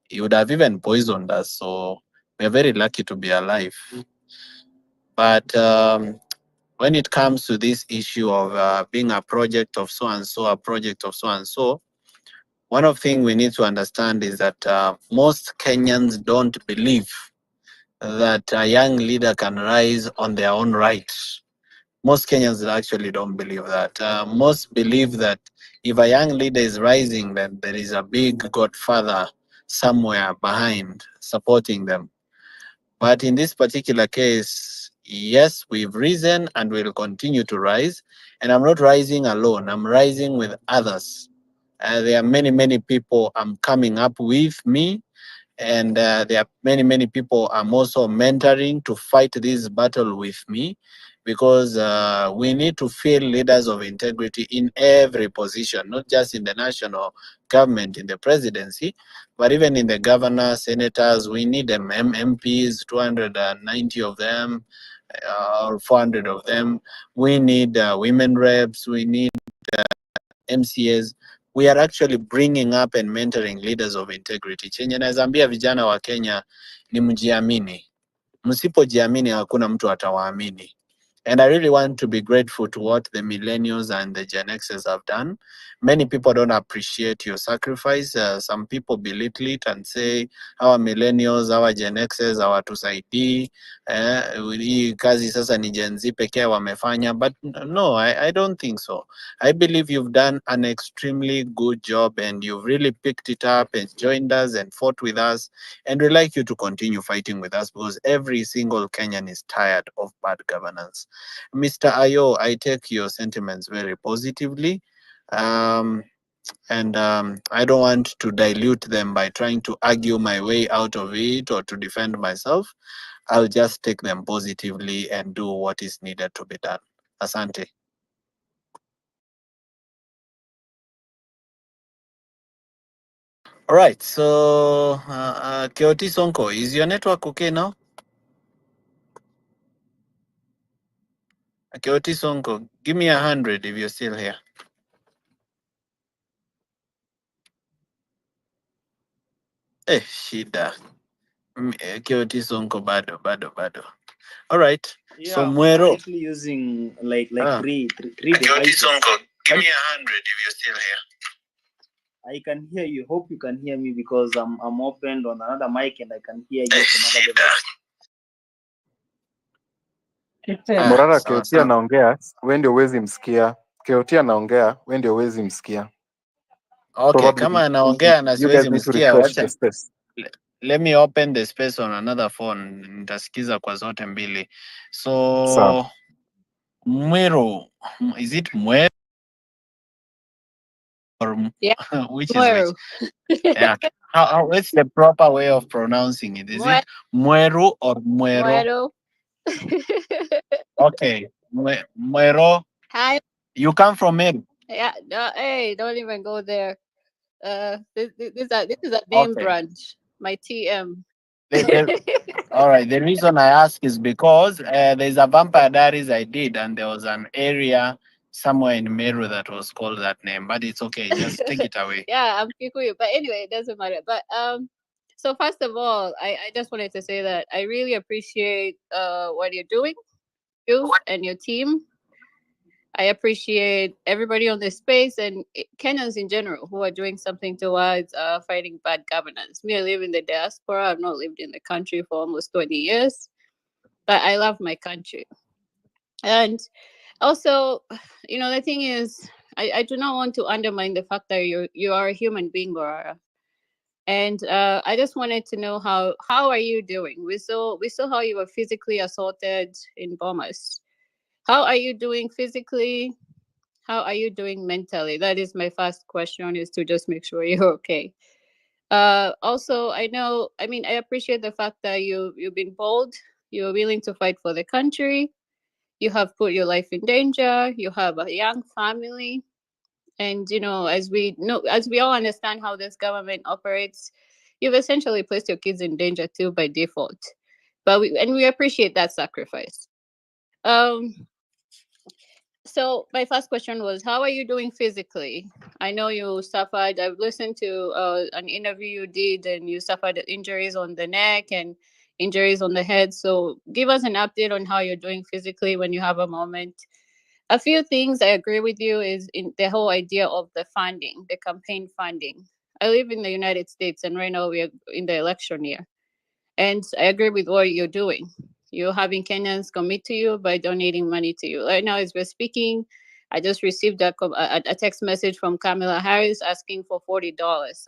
He would have even poisoned us. So we're very lucky to be alive. But when it comes to this issue of being a project of so and so, a project of so and so, one of the things we need to understand is that most Kenyans don't believe that a young leader can rise on their own right. Most Kenyans actually don't believe that. Most believe that if a young leader is rising, then there is a big godfather somewhere behind supporting them. But in this particular case, yes, we've risen and will continue to rise. And I'm not rising alone. I'm rising with others. There are many people I'm coming up with me. And there are many people I'm also mentoring to fight this battle with me, because we need to feel leaders of integrity in every position, not just in the national government, in the presidency, but even in the governor, senators. We need them, MPs, 290 of them, or 400 of them. We need women reps. We need MCAs. We are actually bringing up and mentoring leaders of integrity. Chenye naweza ambia vijana wa Kenya ni mjiamini. Msipojiamini hakuna mtu atawaamini. And I really want to be grateful to what the millennials and the Gen Xers have done. Many people don't appreciate your sacrifice. Some people belittle it and say, our millennials, our Gen Xers, hawatusaidii. Hii kazi sasa ni Gen Z pekee wamefanya. But no, I don't think so. I believe you've done an extremely good job and you've really picked it up and joined us and fought with us. And we'd like you to continue fighting with us because every single Kenyan is tired of bad governance. Mr. Ayo, I take your sentiments very positively. And I don't want to dilute them by trying to argue my way out of it or to defend myself. I'll just take them positively and do what is needed to be done. Asante. All right, so Keoti Sonko, is your network okay now? Keoti Sonko, give me 100 if you're still here. Shida. Keoti Sonko bado. All right. Yeah, So I'm Mwero. currently using like three Keoti devices. Sonko, give me 100 if you're still here. I can hear you. Hope you can hear me because I'm opened on another mic and I can hear you from another device. Morara, Sawa Keoti sawa. anaongea, wewe ndio huwezi msikia. Keoti anaongea, wewe ndio huwezi msikia. Okay, Probably kama anaongea na you siwezi guys need to msikia, refresh the wacha space. let me open the space on another phone. Nitasikiza kwa zote mbili. Sawa. So Mwero, is it Mwero or Yeah, which is which? Mweru. Yeah. What's the proper way of pronouncing it? Is it Mweru or Mwero? Mweru. Okay, Mwero. Hi. You come from Meru? Yeah. No, hey, don't even go there. This is a name Okay. brand. My TM. All right. The reason I ask is because there's a Vampire Diaries I did, and there was an area somewhere in Meru that was called that name. But it's okay. Just take it away. Yeah, I'm Kikuyu, but anyway, it doesn't matter. But so first of all, I just wanted to say that I really appreciate what you're doing, you and your team. I appreciate everybody on this space and Kenyans in general who are doing something towards fighting bad governance. Me, I live in the diaspora. I've not lived in the country for almost 20 years, but I love my country. And also, you know, the thing is, I do not want to undermine the fact that you are a human being, Morara. And I just wanted to know how are you doing? We saw how you were physically assaulted in Bomas. How are you doing physically? How are you doing mentally? That is my first question, is to just make sure you're okay. Also, I appreciate the fact that you've been bold. You're willing to fight for the country. You have put your life in danger. You have a young family. And you know, as we all understand how this government operates, you've essentially placed your kids in danger too by default. But we appreciate that sacrifice. Um so my first question was, how are you doing physically? I know you suffered. I've listened to an interview you did, and you suffered injuries on the neck and injuries on the head. So give us an update on how you're doing physically when you have a moment. A few things I agree with you is in the whole idea of the funding, the campaign funding. I live in the United States, and right now we are in the election year. And I agree with what you're doing. You're having Kenyans commit to you by donating money to you. Right now, as we're speaking, I just received a text message from Kamala Harris asking for $40.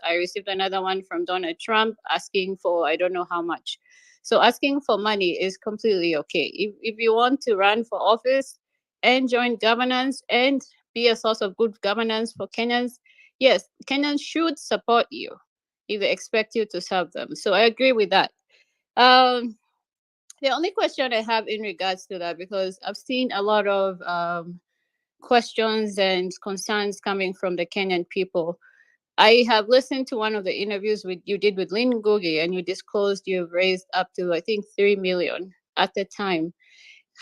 I received another one from Donald Trump asking for I don't know how much. So asking for money is completely okay. If you want to run for office and join governance and be a source of good governance for Kenyans, yes, Kenyans should support you if they expect you to serve them. So I agree with that. Um, the only question I have in regards to that, because I've seen a lot of questions and concerns coming from the Kenyan people. I have listened to one of the interviews you did with Lynn Ngugi, and you disclosed you've raised up to, I think, 3 million at the time.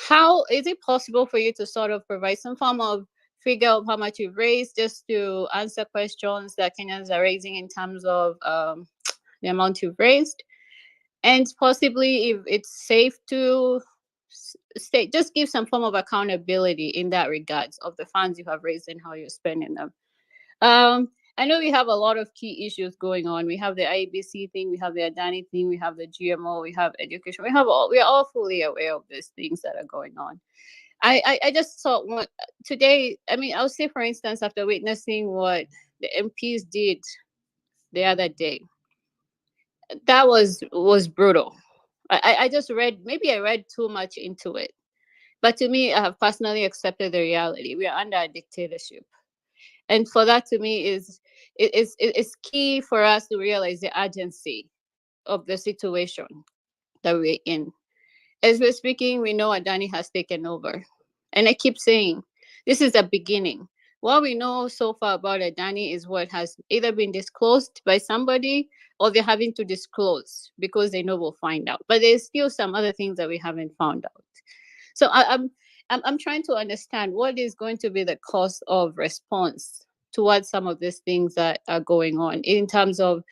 How is it possible for you to sort of provide some form of figure of how much you've raised, just to answer questions that Kenyans are raising in terms of the amount you've raised? and possibly if it's safe to stay, just give some form of accountability in that regards of the funds you have raised and how you're spending them. I know we have a lot of key issues going on. We have the IBC thing, we have the Adani thing, we have the GMO, we have education, we are all fully aware of these things that are going on. I just thought today, I mean, I'll say, for instance, after witnessing what the MPs did the other day, that was brutal. I just read, maybe I read too much into it. But to me, I have personally accepted the reality. We are under a dictatorship. And for that, to me, is key for us to realize the urgency of the situation that we're in. As we're speaking, we know Adani has taken over. And I keep saying, this is a beginning. What we know so far about Adani is what has either been disclosed by somebody or they're having to disclose because they know we'll find out. But there's still some other things that we haven't found out. So I'm trying to understand what is going to be the cost of response towards some of these things that are going on in terms of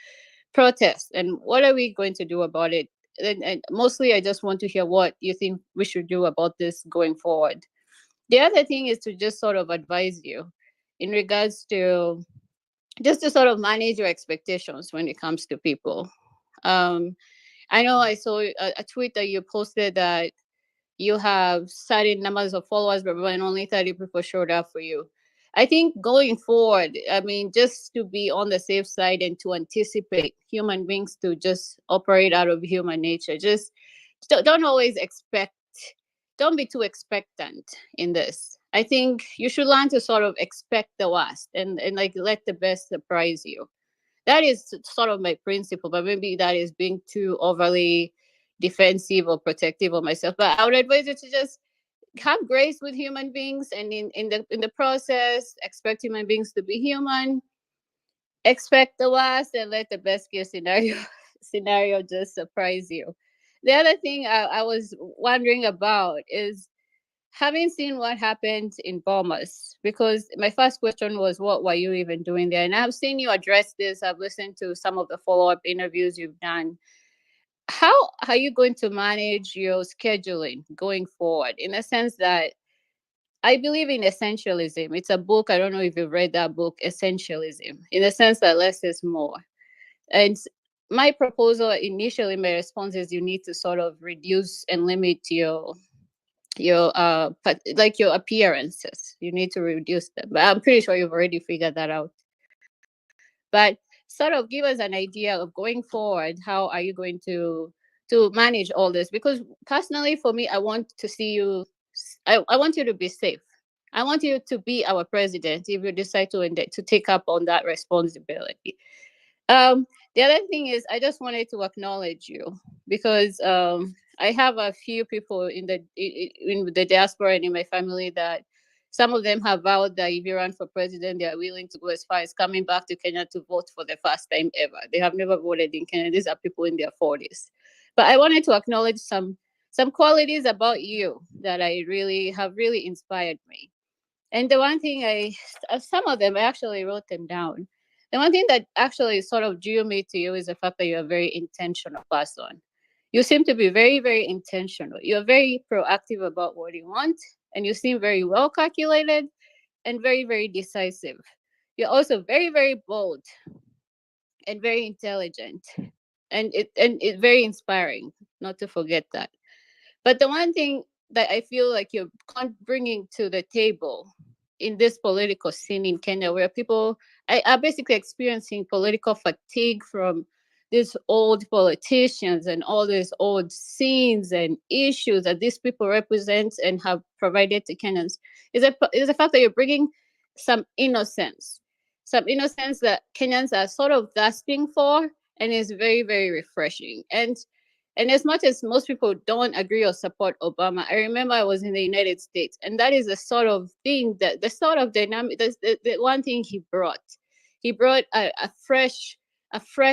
protest, and what are we going to do about it? And mostly, I just want to hear what you think we should do about this going forward. The other thing is to just sort of advise you in regards to just to sort of manage your expectations when it comes to people. I know I saw a tweet that you posted that you have certain numbers of followers, but when only 30 people showed up for you. I think going forward, I mean, just to be on the safe side and to anticipate human beings to just operate out of human nature, just don't always expect, don't be too expectant in this. I think you should learn to sort of expect the worst and like let the best surprise you. That is sort of my principle, but maybe that is being too overly defensive or protective of myself. But I would advise you to just have grace with human beings, and in the process, expect human beings to be human, expect the worst, and let the best case scenario just surprise you. The other thing I was wondering about is having seen what happened in Bomas, because my first question was, what were you even doing there? And I've seen you address this. I've listened to some of the follow-up interviews you've done. How are you going to manage your scheduling going forward, in a sense that I believe in essentialism? It's a book. I don't know if you've read that book, Essentialism, in the sense that less is more. And my proposal initially, my response is you need to sort of reduce and limit your like your appearances. You need to reduce them. But I'm pretty sure you've already figured that out. But sort of give us an idea of going forward, how are you going to manage all this? Because personally, for me, I want to see you, I want you to be safe. I want you to be our president if you decide to take up on that responsibility. The other thing is, I just wanted to acknowledge you because I have a few people in the diaspora and in my family that some of them have vowed that if you run for president, they are willing to go as far as coming back to Kenya to vote for the first time ever. They have never voted in Kenya. These are people in their 40s. But I wanted to acknowledge some qualities about you that I really have really inspired me. And the one thing some of them, I actually wrote them down. The one thing that actually sort of drew me to you is the fact that you're a very intentional person. You seem to be very, very intentional. You're very proactive about what you want, and you seem very well calculated and very, very decisive. You're also very, very bold and very intelligent, and it very inspiring. Not to forget that. But the one thing that I feel like you're bringing to the table in this political scene in Kenya, where people are basically experiencing political fatigue from these old politicians and all these old scenes and issues that these people represent and have provided to Kenyans, is the fact that you're bringing some innocence that Kenyans are sort of thirsting for, and is very, very refreshing. And as much as most people don't agree or support Obama, I remember I was in the United States, and that is the sort of thing that the sort of dynamic, the one thing he brought. He brought a fresh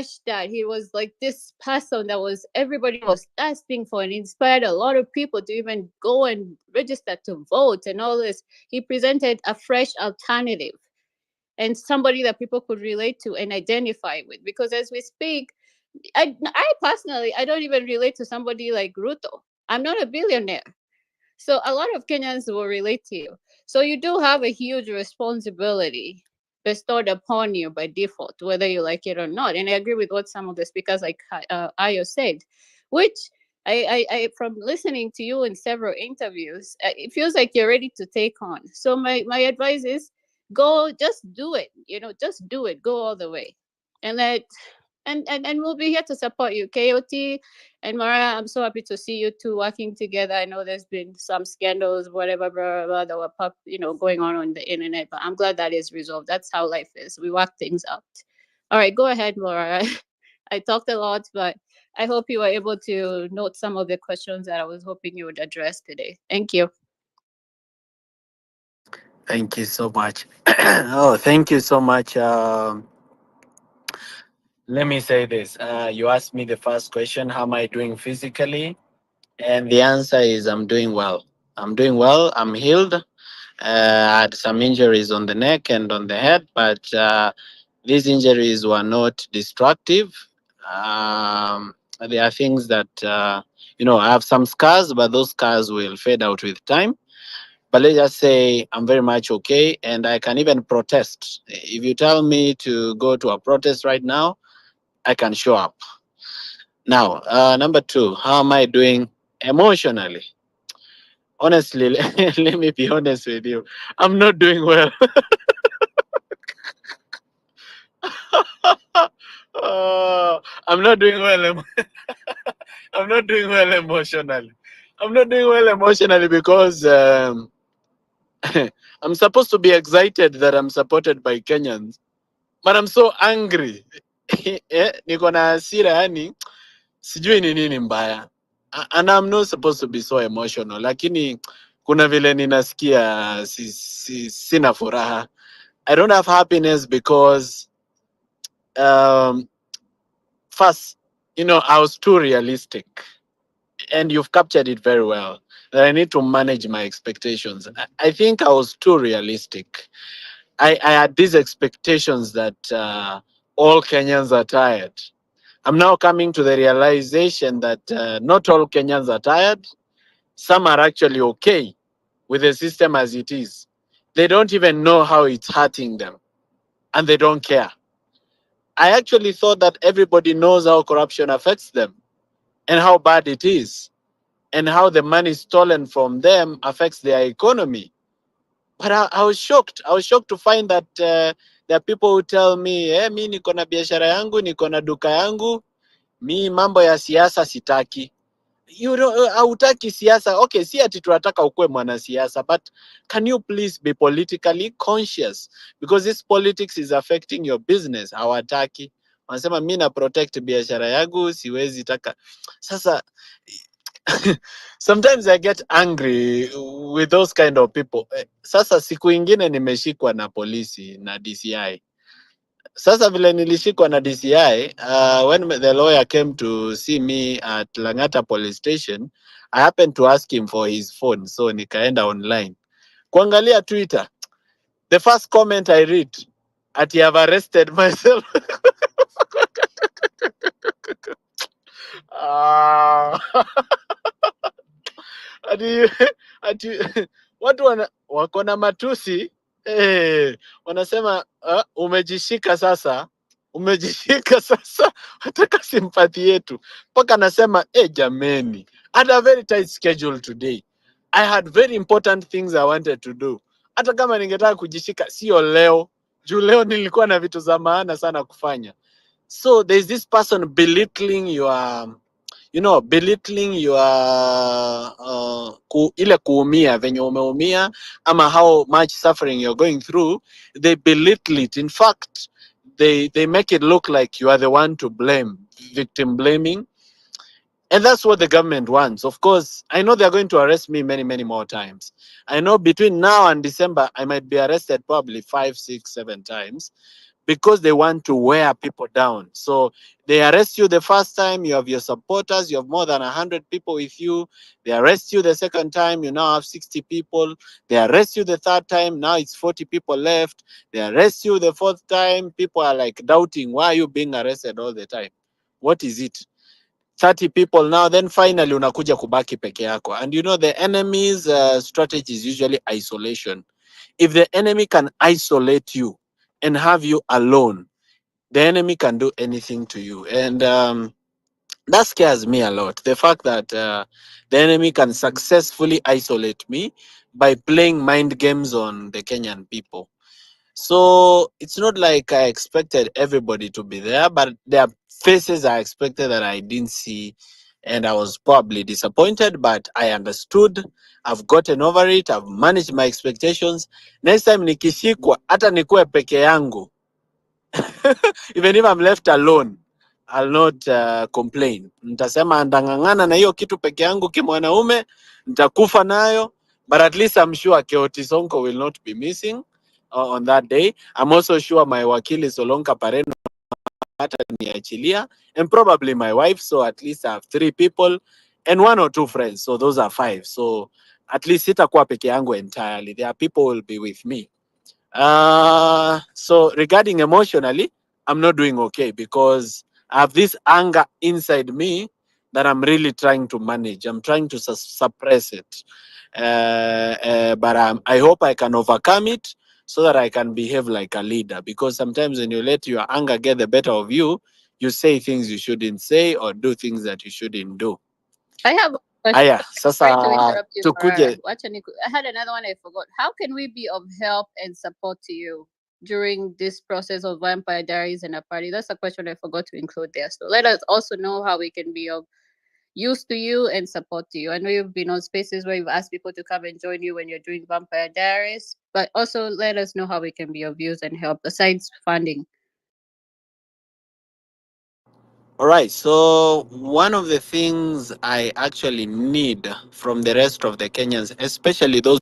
start. He was like this person that was everybody was thirsting for, and inspired a lot of people to even go and register to vote and all this. He presented a fresh alternative and somebody that people could relate to and identify with. Because as we speak, I personally, I don't even relate to somebody like Ruto. I'm not a billionaire. So a lot of Kenyans will relate to you. So you do have a huge responsibility bestowed upon you by default, whether you like it or not. And I agree with what some of the speakers like Ayo said, which I from listening to you in several interviews, it feels like you're ready to take on. So my advice is go, just do it. Just do it. Go all the way, and let and we'll be here to support you, KOT. And Mara, I'm so happy to see you two working together. I know there's been some scandals, whatever, blah, blah, blah, that were going on the internet, but I'm glad that is resolved. That's how life is. We work things out. All right, go ahead, Laura. I talked a lot, but I hope you were able to note some of the questions that I was hoping you would address today. Thank you. Thank you so much. Oh, thank you so much. Let me say this. You asked me the first question, how am I doing physically? And the answer is I'm doing well. I'm doing well. I'm healed. I had some injuries on the neck and on the head, but these injuries were not destructive. There are things that, I have some scars, but those scars will fade out with time. But let's just say I'm very much okay, and I can even protest. If you tell me to go to a protest right now, I can show up. Now, number two, how am I doing emotionally? Honestly, let me be honest with you. I'm not doing well. I'm not doing well. I'm not doing well emotionally. I'm not doing well emotionally because I'm supposed to be excited that I'm supported by Kenyans, but I'm so angry. Niko na hasira yani, sijui ni nini mbaya. And I'm not supposed to be so emotional, lakini kuna vile ninasikia sina furaha. I don't have happiness because first, I was too realistic, and you've captured it very well. That I need to manage my expectations. I think I was too realistic. I had these expectations that all Kenyans are tired. I'm now coming to the realization that not all Kenyans are tired. Some are actually okay with the system as it is. They don't even know how it's hurting them, and they don't care. I actually thought that everybody knows how corruption affects them and how bad it is and how the money stolen from them affects their economy. But I was shocked. I was shocked to find that there are people who tell me, mi niko na biashara yangu, niko na duka yangu, mi mambo ya siasa sitaki. Hautaki siasa. Okay, si ati tunataka ukuwe mwanasiasa, but can you please be politically conscious? Because this politics is affecting your business. Hawataki. Wanasema mi na protect biashara yangu, siwezi taka. Sasa sometimes I get angry with those kind of people. Sasa siku ingine nimeshikwa na polisi na DCI. Sasa vile nilishikwa na DCI, when the lawyer came to see me at Langata police station, I happened to ask him for his phone, so nikaenda online. Kuangalia Twitter, the first comment I read, ati have arrested myself. Ah. ati, ati watu wako na matusi wanasema umejishika sasa, umejishika sasa, wataka simpati yetu. Mpaka anasema jameni, I had a very tight schedule today. I had very important things I wanted to do. Hata kama ningetaka kujishika sio leo, juu leo nilikuwa na vitu za maana sana kufanya. So there's this person belittling your ile kuumia venye umeumia ama how much suffering you're going through. They belittle it. In fact, they make it look like you are the one to blame, victim blaming. And that's what the government wants. Of course, I know they're going to arrest me many, many more times. I know between now and December, I might be arrested probably 5, 6, 7 times, because they want to wear people down. So they arrest you the first time, you have your supporters, you have more than 100 people with you. They arrest you the second time, you now have 60 people. They arrest you the third time, now it's 40 people left. They arrest you the fourth time, people are like doubting, why are you being arrested all the time? What is it? 30 people now, then finally unakuja kubaki peke yako. And you know, the enemy's strategy is usually isolation. If the enemy can isolate you and have you alone, the enemy can do anything to you. And that scares me a lot. The fact that the enemy can successfully isolate me by playing mind games on the Kenyan people. So it's not like I expected everybody to be there, but there are faces I expected that I didn't see. And I was probably disappointed, but I understood. I've gotten over it. I've managed my expectations. Next time nikishikwa, hata nikuwe peke yangu, even if I'm left alone, I'll not complain. Nitasema ndang'ang'ana na hiyo kitu peke yangu kimwanaume, nitakufa nayo, but at least I'm sure Keoti Sonko will not be missing on that day. I'm also sure my wakili Solonka Pareno hata niachilia, and probably my wife, so at least I have 3 people and 1 or 2 friends, so those are 5. So at least sitakuwa peke yangu entirely. There are people who will be with me. So regarding emotionally, I'm not doing okay because I have this anger inside me that I'm really trying to manage. I'm trying to suppress it. But I hope I can overcome it so that I can behave like a leader. Because sometimes when you let your anger get the better of you, you say things you shouldn't say or do things that you shouldn't do. I have a question. Aya, Sorry to sasa interrupt you, tukuje. Morara. I had another one I forgot. How can we be of help and support to you during this process of Vampire Diaries and a party? That's a question I forgot to include there. So let us also know how we can be of use to you and support to you. I know you've been on spaces where you've asked people to come and join you when you're doing Vampire Diaries, but also let us know how we can be of use and help besides funding. All right. So one of the things I actually need from the rest of the Kenyans, especially those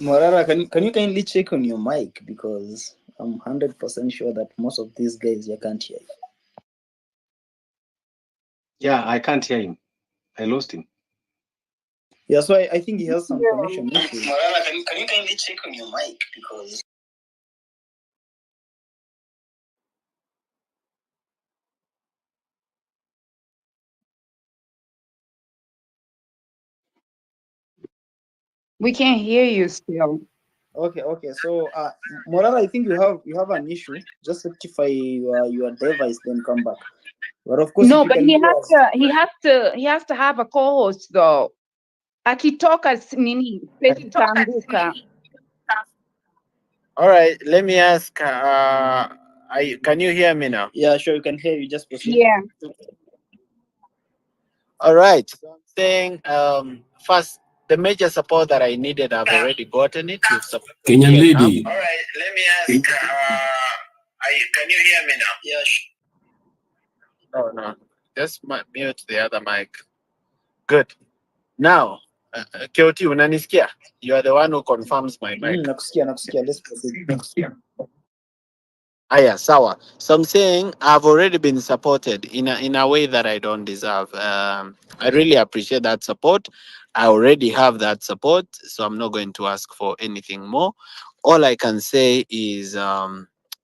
Morara, can you kindly check on your mic because I'm 100% sure that most of these guys you can't hear you. Yeah, I can't hear him. I lost him. Yeah, so I think he has some connection Yeah. issues. Morara, can you kindly check on your mic because We can't hear you still. Okay. So Morara, I think you have an issue. Just rectify your device, then come back. But of course, if No, you but can hear us. he has to have a co-host though. Akitoka nini space itaanguka. All right, let me ask. Can you hear me now? Yeah, sure, you can hear you. Just proceed. Yeah. All right. So I'm saying, first, the major support that I needed, I've already gotten it. You've supported Kenyan me enough. lady. All right, let me ask. Can you hear me now? Yeah. Oh no, just mute the other mic. Good. Now, Keoti, unanisikia? You are the one who confirms my mic. Nakusikia. Let's proceed. Aya, sawa. So I'm saying I've already been supported in a way that I don't deserve. I really appreciate that support. I already have that support, so I'm not going to ask for anything more. All I can say is,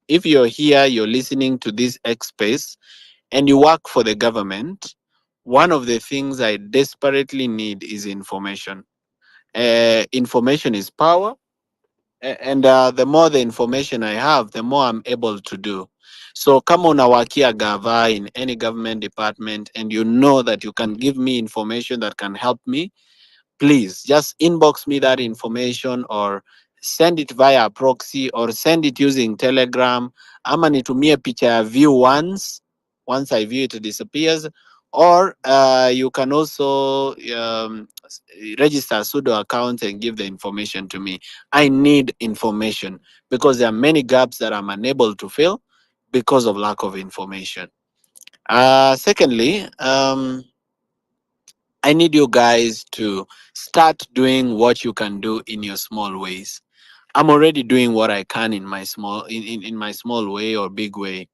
if you're here, you're listening to this X space, and you work for the government, one of the things I desperately need is information. Information is power, and the more the information I have, the more I'm able to do. So kama unawakia gava in any government department and you know that you can give me information that can help me, please just inbox me that information or send it via proxy or send it using Telegram. Ama nitumie picha ya view once I view it disappears. Or you can also register a pseudo account and give the information to me. I need information because there are many gaps that I'm unable to fill because of lack of information. Secondly, I need you guys to start doing what you can do in your small ways. I'm already doing what I can in my in my small way or big way.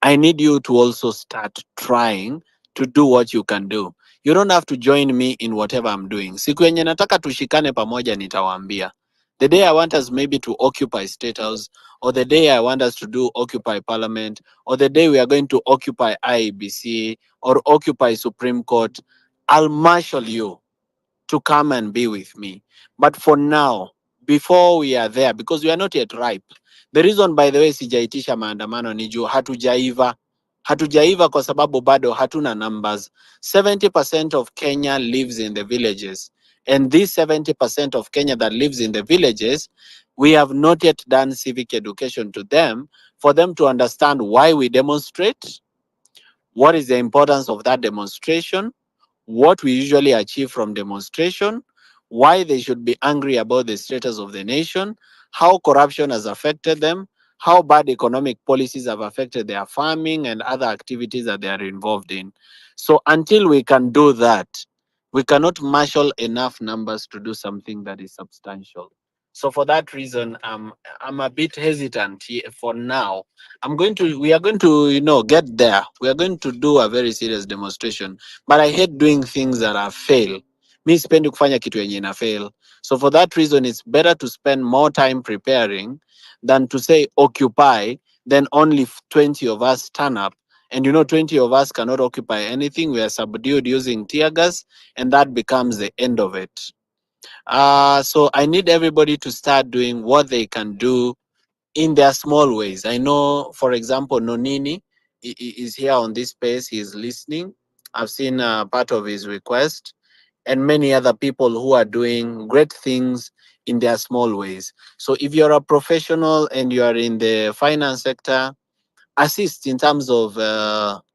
I need you to also start trying to do what you can do. You don't have to join me in whatever I'm doing. Siku yenye nataka tushikane pamoja nitawaambia. The day I want us maybe to occupy State House, or the day I want us to do occupy Parliament, or the day we are going to occupy IEBC or occupy Supreme Court, I'll marshal you to come and be with me. But for now, before we are there, because we are not yet ripe. The reason, by the way, sijaitisha maandamano ni juu hatujaiva. Hatujaiva kwa sababu bado hatuna numbers. 70% of Kenya lives in the villages. And this 70% of Kenya that lives in the villages, we have not yet done civic education to them for them to understand why we demonstrate, what is the importance of that demonstration, what we usually achieve from demonstration, why they should be angry about the status of the nation, how corruption has affected them, how bad economic policies have affected their farming and other activities that they are involved in. So until we can do that, we cannot marshal enough numbers to do something that is substantial. So for that reason, I'm a bit hesitant for now. We are going to, get there. We are going to do a very serious demonstration. But I hate doing things that are fail. Mi sipendi kufanya kitu yenye ina fail. So for that reason, it's better to spend more time preparing than to say occupy, then only 20 of us turn up. And 20 of us cannot occupy anything. We are subdued using tear gas, and that becomes the end of it. So I need everybody to start doing what they can do in their small ways. I know, for example, Nonini is here on this space. He's listening. I've seen part of his request, and many other people who are doing great things in their small ways. So if you're a professional and you are in the finance sector, assist in terms of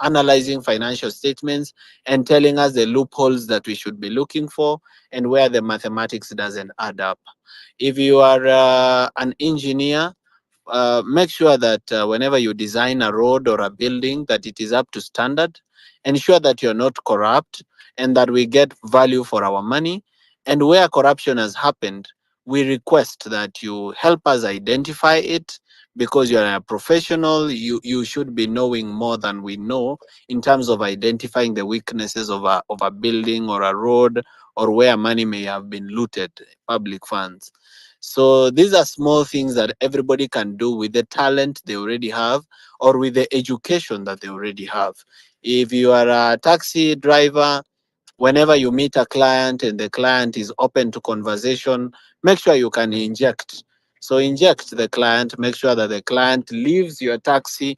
analyzing financial statements and telling us the loopholes that we should be looking for and where the mathematics doesn't add up. If you are an engineer, make sure that whenever you design a road or a building, that it is up to standard. Ensure that you're not corrupt and that we get value for our money. And where corruption has happened, we request that you help us identify it, because you're a professional. You should be knowing more than we know in terms of identifying the weaknesses of a building or a road, or where money may have been looted, public funds. So these are small things that everybody can do with the talent they already have or with the education that they already have. If you are a taxi driver, whenever you meet a client and the client is open to conversation, make sure you can inject. So inject the client, make sure that the client leaves your taxi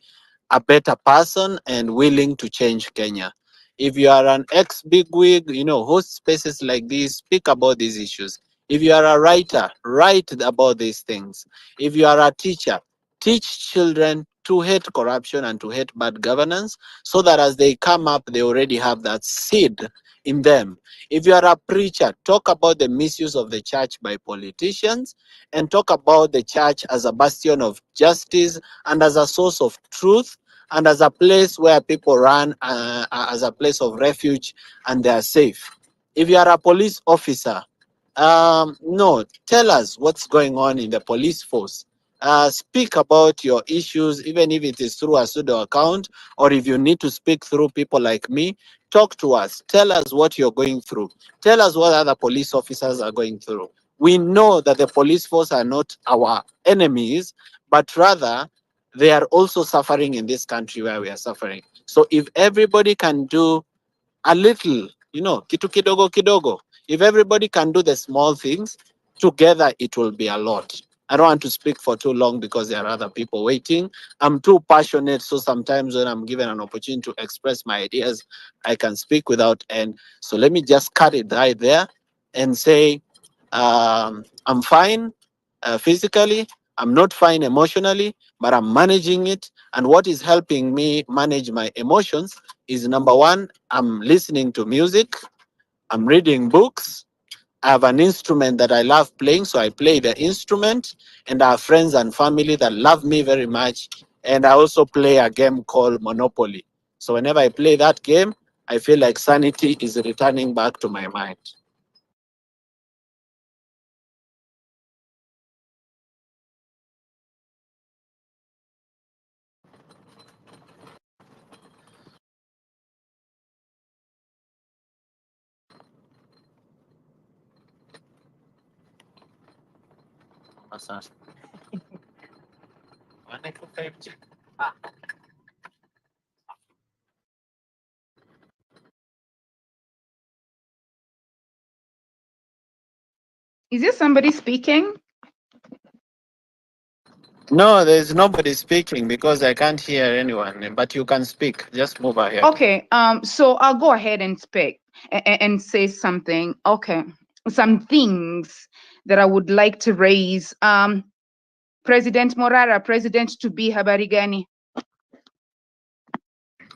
a better person and willing to change Kenya. If you are an ex-bigwig, host spaces like this, speak about these issues. If you are a writer, write about these things. If you are a teacher, teach children to hate corruption and to hate bad governance, so that as they come up, they already have that seed in them. If you are a preacher, talk about the misuse of the church by politicians and talk about the church as a bastion of justice and as a source of truth and as a place where people run as a place of refuge and they are safe. If you are a police officer, no, tell us what's going on in the police force. Speak about your issues, even if it is through a pseudo account, or if you need to speak through people like me, talk to us. Tell us what you're going through. Tell us what other police officers are going through. We know that the police force are not our enemies, but rather they are also suffering in this country where we are suffering. So if everybody can do a little, kitu kidogo kidogo. If everybody can do the small things, together it will be a lot. I don't want to speak for too long because there are other people waiting. I'm too passionate, so sometimes when I'm given an opportunity to express my ideas, I can speak without end. So let me just cut it right there and say, I'm fine physically. I'm not fine emotionally, but I'm managing it. And what is helping me manage my emotions is, number one, I'm listening to music, I'm reading books, I have an instrument that I love playing, so I play the instrument, and I have friends and family that love me very much. And I also play a game called Monopoly. So whenever I play that game, I feel like sanity is returning back to my mind. Asante. Is there somebody speaking? No, there's nobody speaking because I can't hear anyone. But you can speak. Just move ahead. Okay, so I'll go ahead and speak and say something. Okay, some things that I would like to raise. President Morara, President to be, habari gani?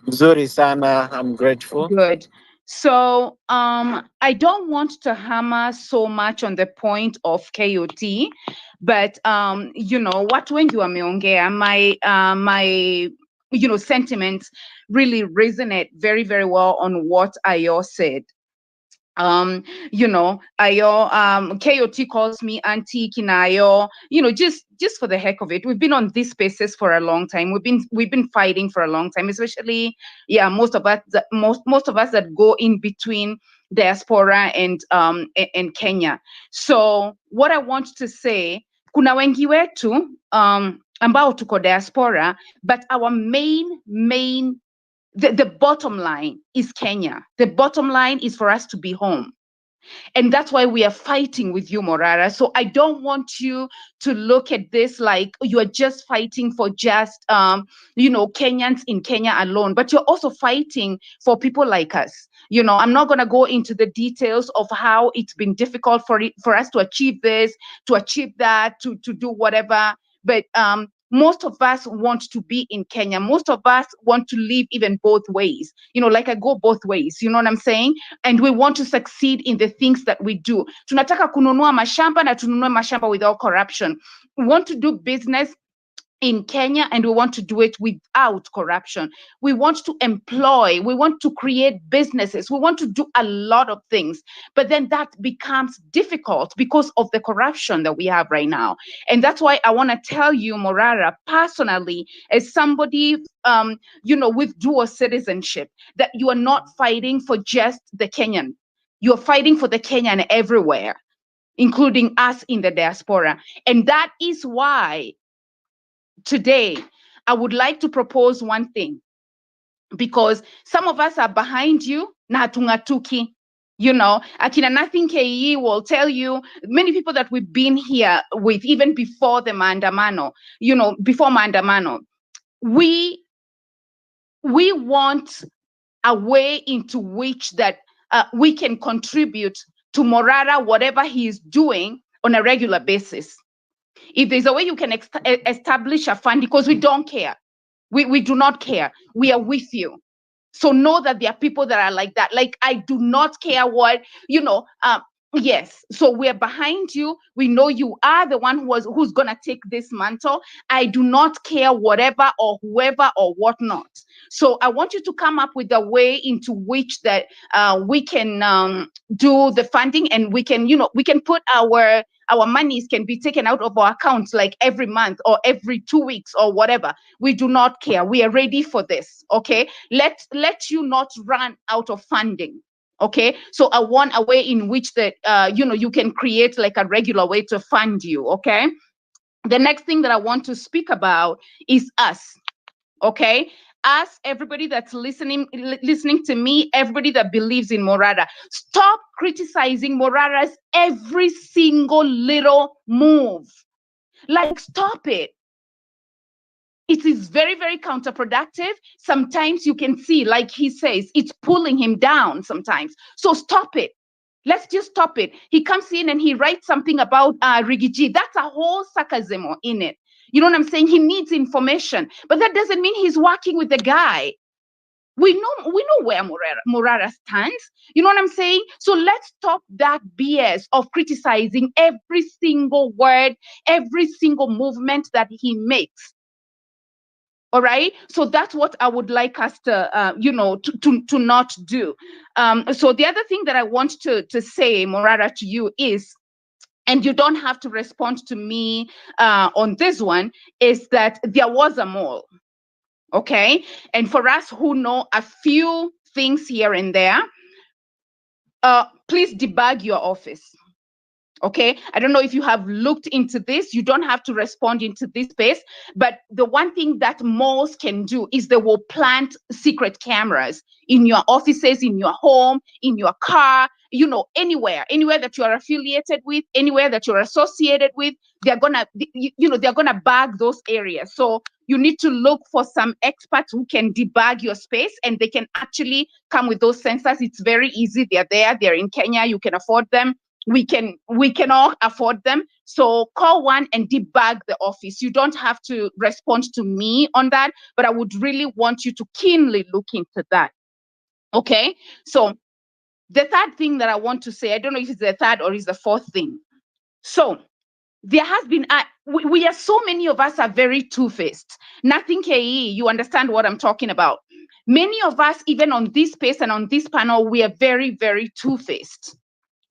Mzuri sana. I'm grateful. Good. So I don't want to hammer so much on the point of KOT, but you know, watu wengi wameongea, my sentiments really resonate very, very well on what Ayo said. Ayo, KOT calls me Auntie Kinayo, just for the heck of it. We've been on these spaces for a long time. We've been fighting for a long time, especially, most of us that go in between diaspora and Kenya. So what I want to say, kuna wengi wetu ambao tuko diaspora, but our main the bottom line is Kenya. The bottom line is for us to be home. And that's why we are fighting with you, Morara. So I don't want you to look at this like you are just fighting for just, Kenyans in Kenya alone, but you're also fighting for people like us. I'm not going to go into the details of how it's been difficult for us to achieve this, to achieve that, to do whatever. But most of us want to be in Kenya. Most of us want to live even both ways. Like I go both ways. You know what I'm saying? And we want to succeed in the things that we do. Tunataka kununua mashamba na tununue mashamba without corruption. We want to do business in Kenya, and we want to do it without corruption. We want to employ, we want to create businesses, we want to do a lot of things, but then that becomes difficult because of the corruption that we have right now. And that's why I want to tell you, Morara, personally, as somebody, with dual citizenship, that you are not fighting for just the Kenyan. You're fighting for the Kenyan everywhere, including us in the diaspora. And that is why today, I would like to propose one thing, because some of us are behind you, na hatung'atuki. Akina Nothing KE will tell you, many people that we've been here with, even before the maandamano, before maandamano, we want a way into which that we can contribute to Morara, whatever he is doing on a regular basis. If there's a way you can establish a fund, because we don't care. We do not care. We are with you. So know that there are people that are like that. Like, I do not care what, yes. So we're behind you. We know you are the one who's going to take this mantle. I do not care whatever or whoever or whatnot. So I want you to come up with a way into which that we can do the funding, and we can put our monies can be taken out of our accounts like every month or every 2 weeks or whatever. We do not care. We are ready for this. Okay. Let you not run out of funding. Okay. So I want a way in which that, you can create like a regular way to fund you. Okay. The next thing that I want to speak about is us. Okay. Us, everybody that's listening to me, everybody that believes in Morara, stop criticizing Morara's every single little move. Like, stop it. It is very, very counterproductive. Sometimes you can see, like he says, it's pulling him down sometimes. So stop it. Let's just stop it. He comes in and he writes something about Rigiji. That's a whole sarcasm in it. You know what I'm saying? He needs information, but that doesn't mean he's working with the guy. We know where Morara stands. You know what I'm saying? So let's stop that BS of criticizing every single word, every single movement that he makes. All right. So that's what I would like us to, to not do. So the other thing that I want to say, Morara, to you is, and you don't have to respond to me on this one, is that there was a mall. Okay. And for us who know a few things here and there, please debug your office. Okay, I don't know if you have looked into this. You don't have to respond into this space, but the one thing that malls can do is they will plant secret cameras in your offices, in your home, in your car, anywhere that you are affiliated with, anywhere that you're associated with. They're gonna, they're gonna bag those areas. So you need to look for some experts who can debug your space, and they can actually come with those sensors. It's very easy. They're there. They're in Kenya. You can afford them. We can all afford them. So call one and debug the office. You don't have to respond to me on that, but I would really want you to keenly look into that. Okay. So the third thing that I want to say, I don't know if it's the third or it's the fourth thing. So there has been, we are, so many of us are very two-faced. Nothing KE, you understand what I'm talking about. Many of us, even on this space and on this panel, we are very, very two-faced.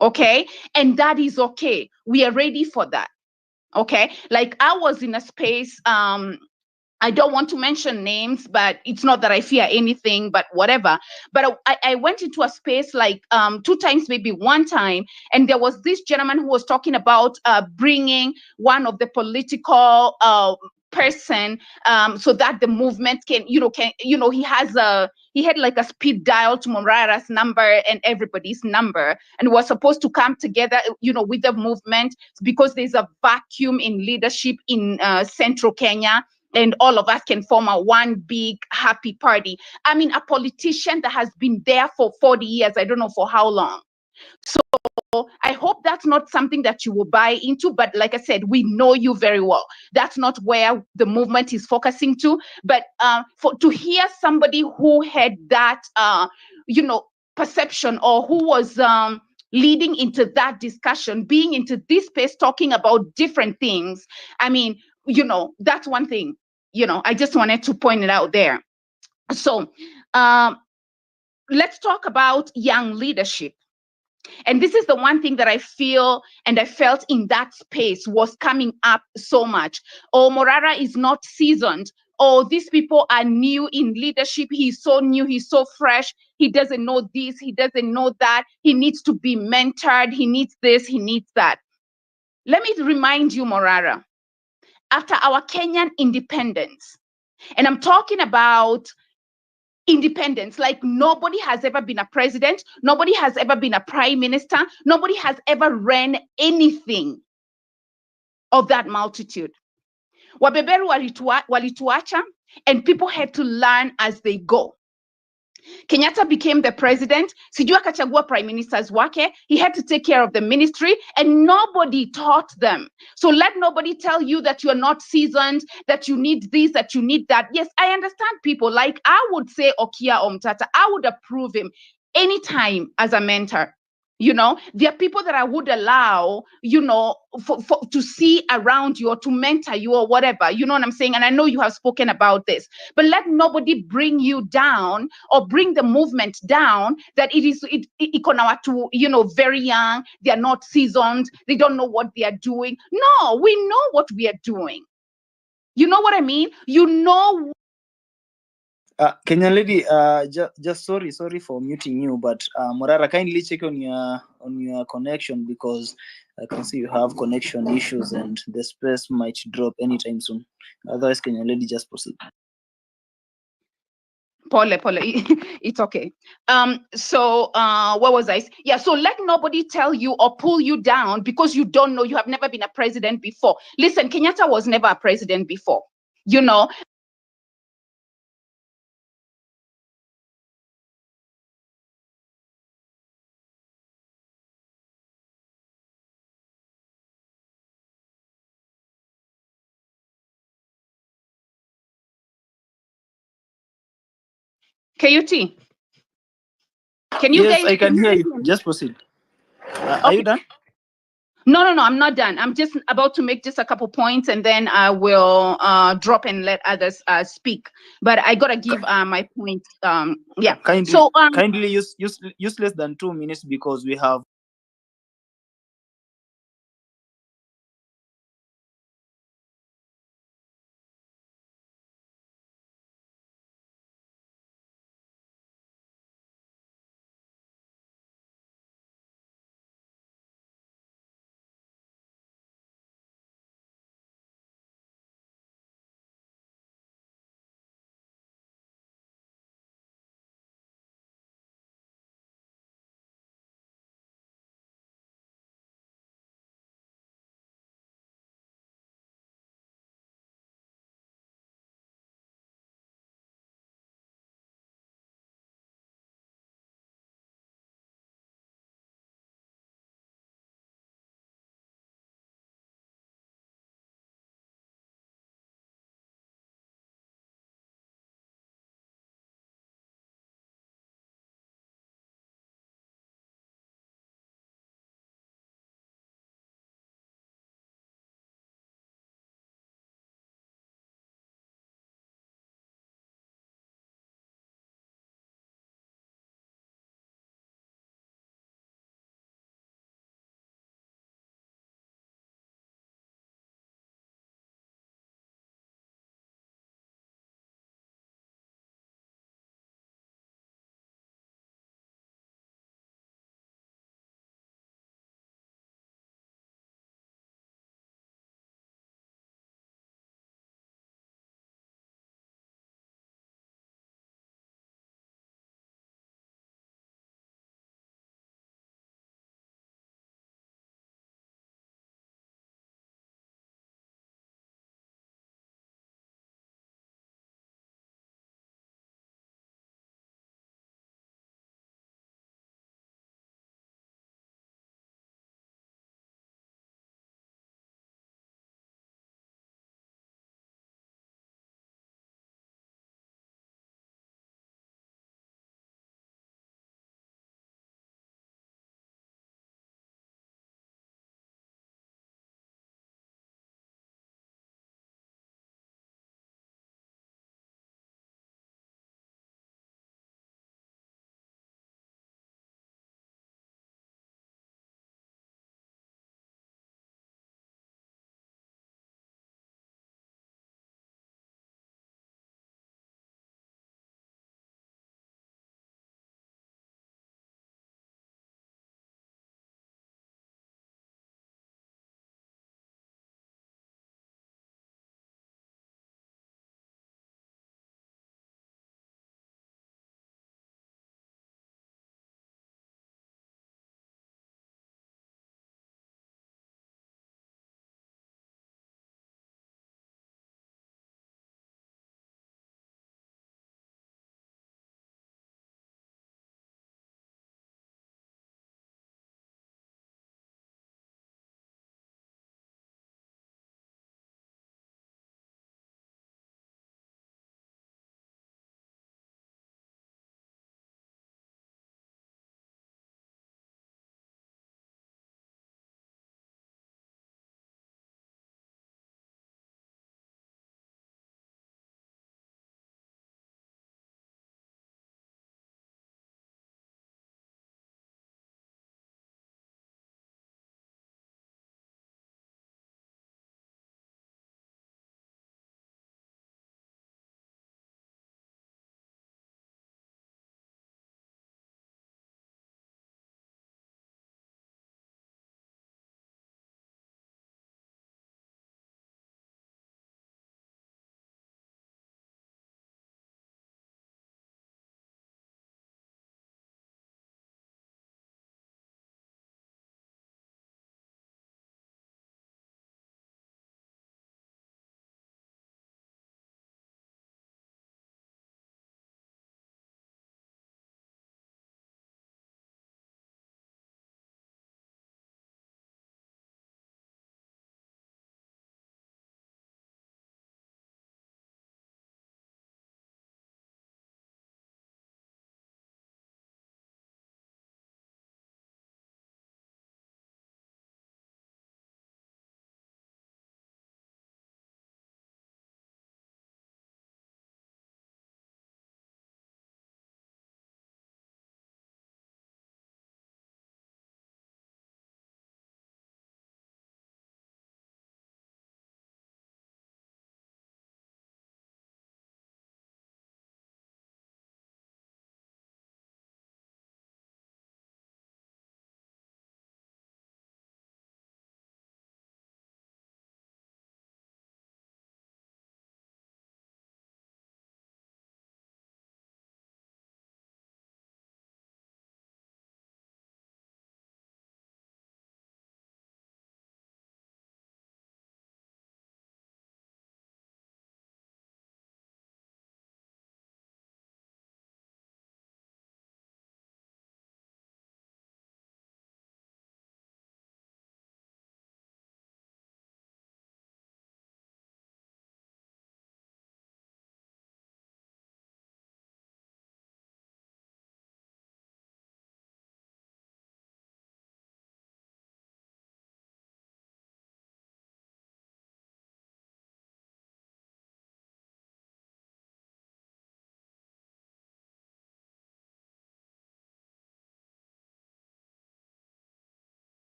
Okay. And that is okay. We are ready for that. Okay. Like I was in a space, I don't want to mention names, but it's not that I fear anything, but whatever. But I went into a space like 2 times, maybe 1 time, and there was this gentleman who was talking about bringing one of the political person so that the movement can, he had like a speed dial to Morara's number and everybody's number, and was supposed to come together, with the movement, because there's a vacuum in leadership in central Kenya, and all of us can form a one big happy party. I mean, a politician that has been there for 40 years, I don't know for how long. So I hope that's not something that you will buy into, but like I said, we know you very well. That's not where the movement is focusing to. But to hear somebody who had that, perception, or who was leading into that discussion, being into this space, talking about different things, I mean, that's one thing. I just wanted to point it out there. So let's talk about young leadership. And this is the one thing that I feel and I felt in that space was coming up so much. Oh, Morara is not seasoned. Oh, these people are new in leadership. He's so new. He's so fresh. He doesn't know this. He doesn't know that. He needs to be mentored. He needs this. He needs that. Let me remind you, Morara, after our Kenyan independence, and I'm talking about independence, like nobody has ever been a president, nobody has ever been a prime minister, nobody has ever ran anything of that multitude. Wabeberu walituacha, and people had to learn as they go. Kenyatta became the president, sijui akachagua prime ministers wake, he had to take care of the ministry, and nobody taught them. So let nobody tell you that you are not seasoned, that you need this, that you need that. Yes, I understand people. Like I would say Okia Omtata, I would approve him anytime as a mentor. There are people that I would allow, to see around you or to mentor you or whatever, you know what I'm saying? And I know you have spoken about this, but let nobody bring you down or bring the movement down that it is very young, they are not seasoned, they don't know what they are doing. No, we know what we are doing. You know what I mean? Kenyan lady, just sorry for muting you, but Morara, kindly check on your connection, because I can see you have connection issues and the space might drop anytime soon. Otherwise, Kenyan lady, just proceed. Pole, it's okay. So what was I? Yeah, so let nobody tell you or pull you down because you don't know, you have never been a president before. Listen, Kenyatta was never a president before, KUT. Can you Yes, guys? I can hear you. Just proceed. Are you done? No, I'm not done. I'm just about to make just a couple points, and then I will drop and let others speak. But I gotta give my point. Yeah. Kindly, So kindly use less than 2 minutes because we have